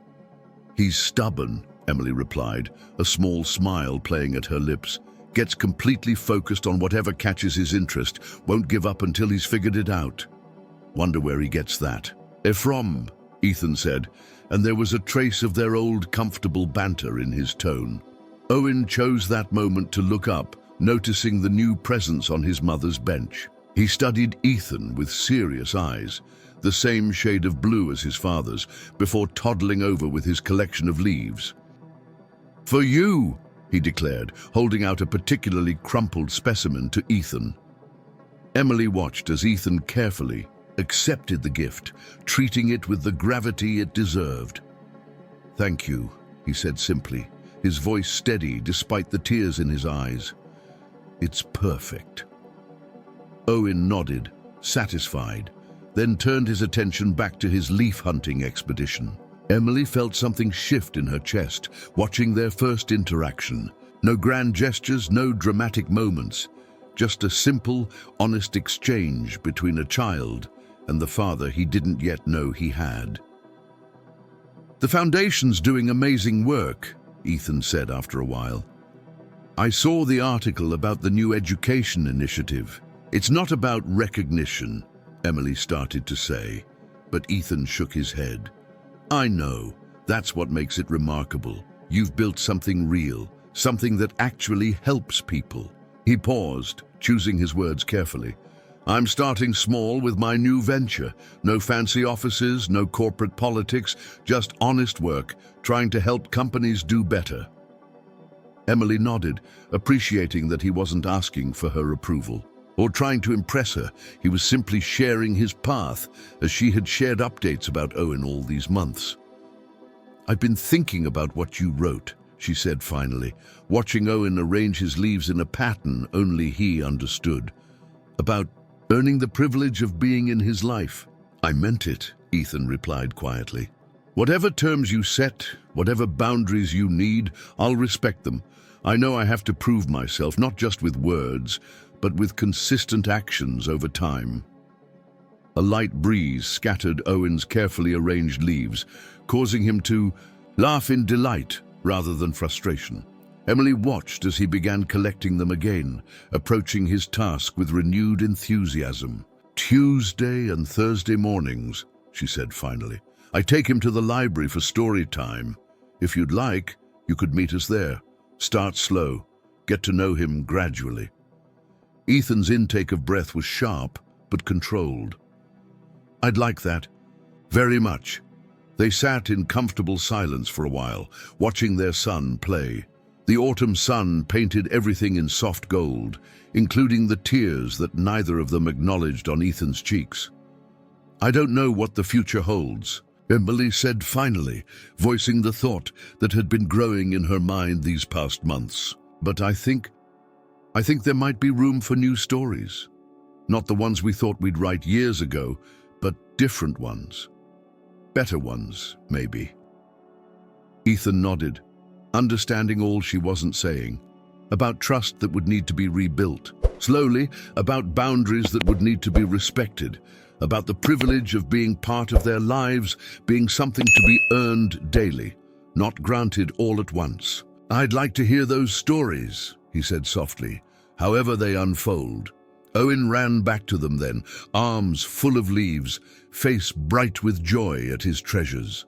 "He's stubborn," Emily replied, a small smile playing at her lips. "Gets completely focused on whatever catches his interest, won't give up until he's figured it out. Wonder where he gets that." "From," Ethan said, and there was a trace of their old comfortable banter in his tone. Owen chose that moment to look up, noticing the new presence on his mother's bench. He studied Ethan with serious eyes, the same shade of blue as his father's, before toddling over with his collection of leaves. "For you," he declared, holding out a particularly crumpled specimen to Ethan. Emily watched as Ethan carefully accepted the gift, treating it with the gravity it deserved. "Thank you," he said simply, his voice steady despite the tears in his eyes. "It's perfect." Owen nodded, satisfied, then turned his attention back to his leaf-hunting expedition. Emily felt something shift in her chest, watching their first interaction. No grand gestures, no dramatic moments, just a simple, honest exchange between a child and the father he didn't yet know he had. "The Foundation's doing amazing work," Ethan said after a while. "I saw the article about the new education initiative. It's not about recognition," Emily started to say, but Ethan shook his head. "I know. That's what makes it remarkable. You've built something real, something that actually helps people." He paused, choosing his words carefully. "I'm starting small with my new venture. No fancy offices, no corporate politics, just honest work, trying to help companies do better." Emily nodded, appreciating that he wasn't asking for her approval or trying to impress her. He was simply sharing his path, as she had shared updates about Owen all these months. "I've been thinking about what you wrote," she said finally, watching Owen arrange his leaves in a pattern only he understood. "About earning the privilege of being in his life." "I meant it," Ethan replied quietly. "Whatever terms you set, whatever boundaries you need, I'll respect them. I know I have to prove myself, not just with words, but with consistent actions over time." A light breeze scattered Owen's carefully arranged leaves, causing him to laugh in delight rather than frustration. Emily watched as he began collecting them again, approaching his task with renewed enthusiasm. "Tuesday and Thursday mornings," she said finally. "I take him to the library for story time. If you'd like, you could meet us there. Start slow, get to know him gradually." Ethan's intake of breath was sharp, but controlled. "I'd like that. Very much." They sat in comfortable silence for a while, watching their son play. The autumn sun painted everything in soft gold, including the tears that neither of them acknowledged on Ethan's cheeks. "I don't know what the future holds," Emily said finally, voicing the thought that had been growing in her mind these past months. "But I think there might be room for new stories. Not the ones we thought we'd write years ago, but different ones. Better ones, maybe." Ethan nodded, understanding all she wasn't saying. About trust that would need to be rebuilt. Slowly, about boundaries that would need to be respected. About the privilege of being part of their lives, being something to be earned daily, not granted all at once. "I'd like to hear those stories," he said softly, "however they unfold." Owen ran back to them then, arms full of leaves, face bright with joy at his treasures.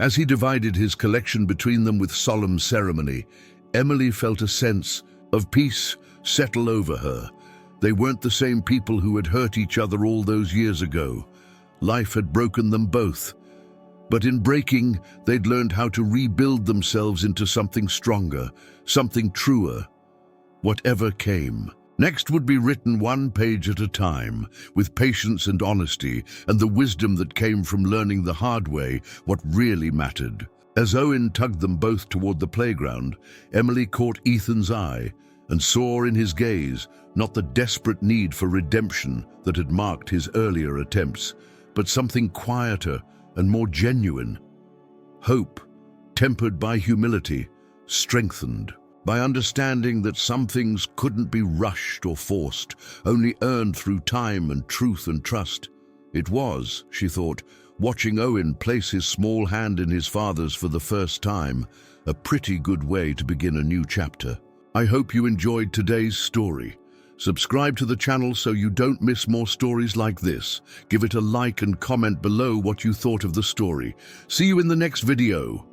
As he divided his collection between them with solemn ceremony, Emily felt a sense of peace settle over her. They weren't the same people who had hurt each other all those years ago. Life had broken them both. But in breaking, they'd learned how to rebuild themselves into something stronger, something truer. Whatever came, Next would be written one page at a time, with patience and honesty, and the wisdom that came from learning the hard way what really mattered. As Owen tugged them both toward the playground, Emily caught Ethan's eye and saw in his gaze not the desperate need for redemption that had marked his earlier attempts, but something quieter and more genuine. Hope, tempered by humility, strengthened by understanding that some things couldn't be rushed or forced, only earned through time and truth and trust. It was, she thought, watching Owen place his small hand in his father's for the first time, a pretty good way to begin a new chapter. I hope you enjoyed today's story. Subscribe to the channel so you don't miss more stories like this. Give it a like and comment below what you thought of the story. See you in the next video.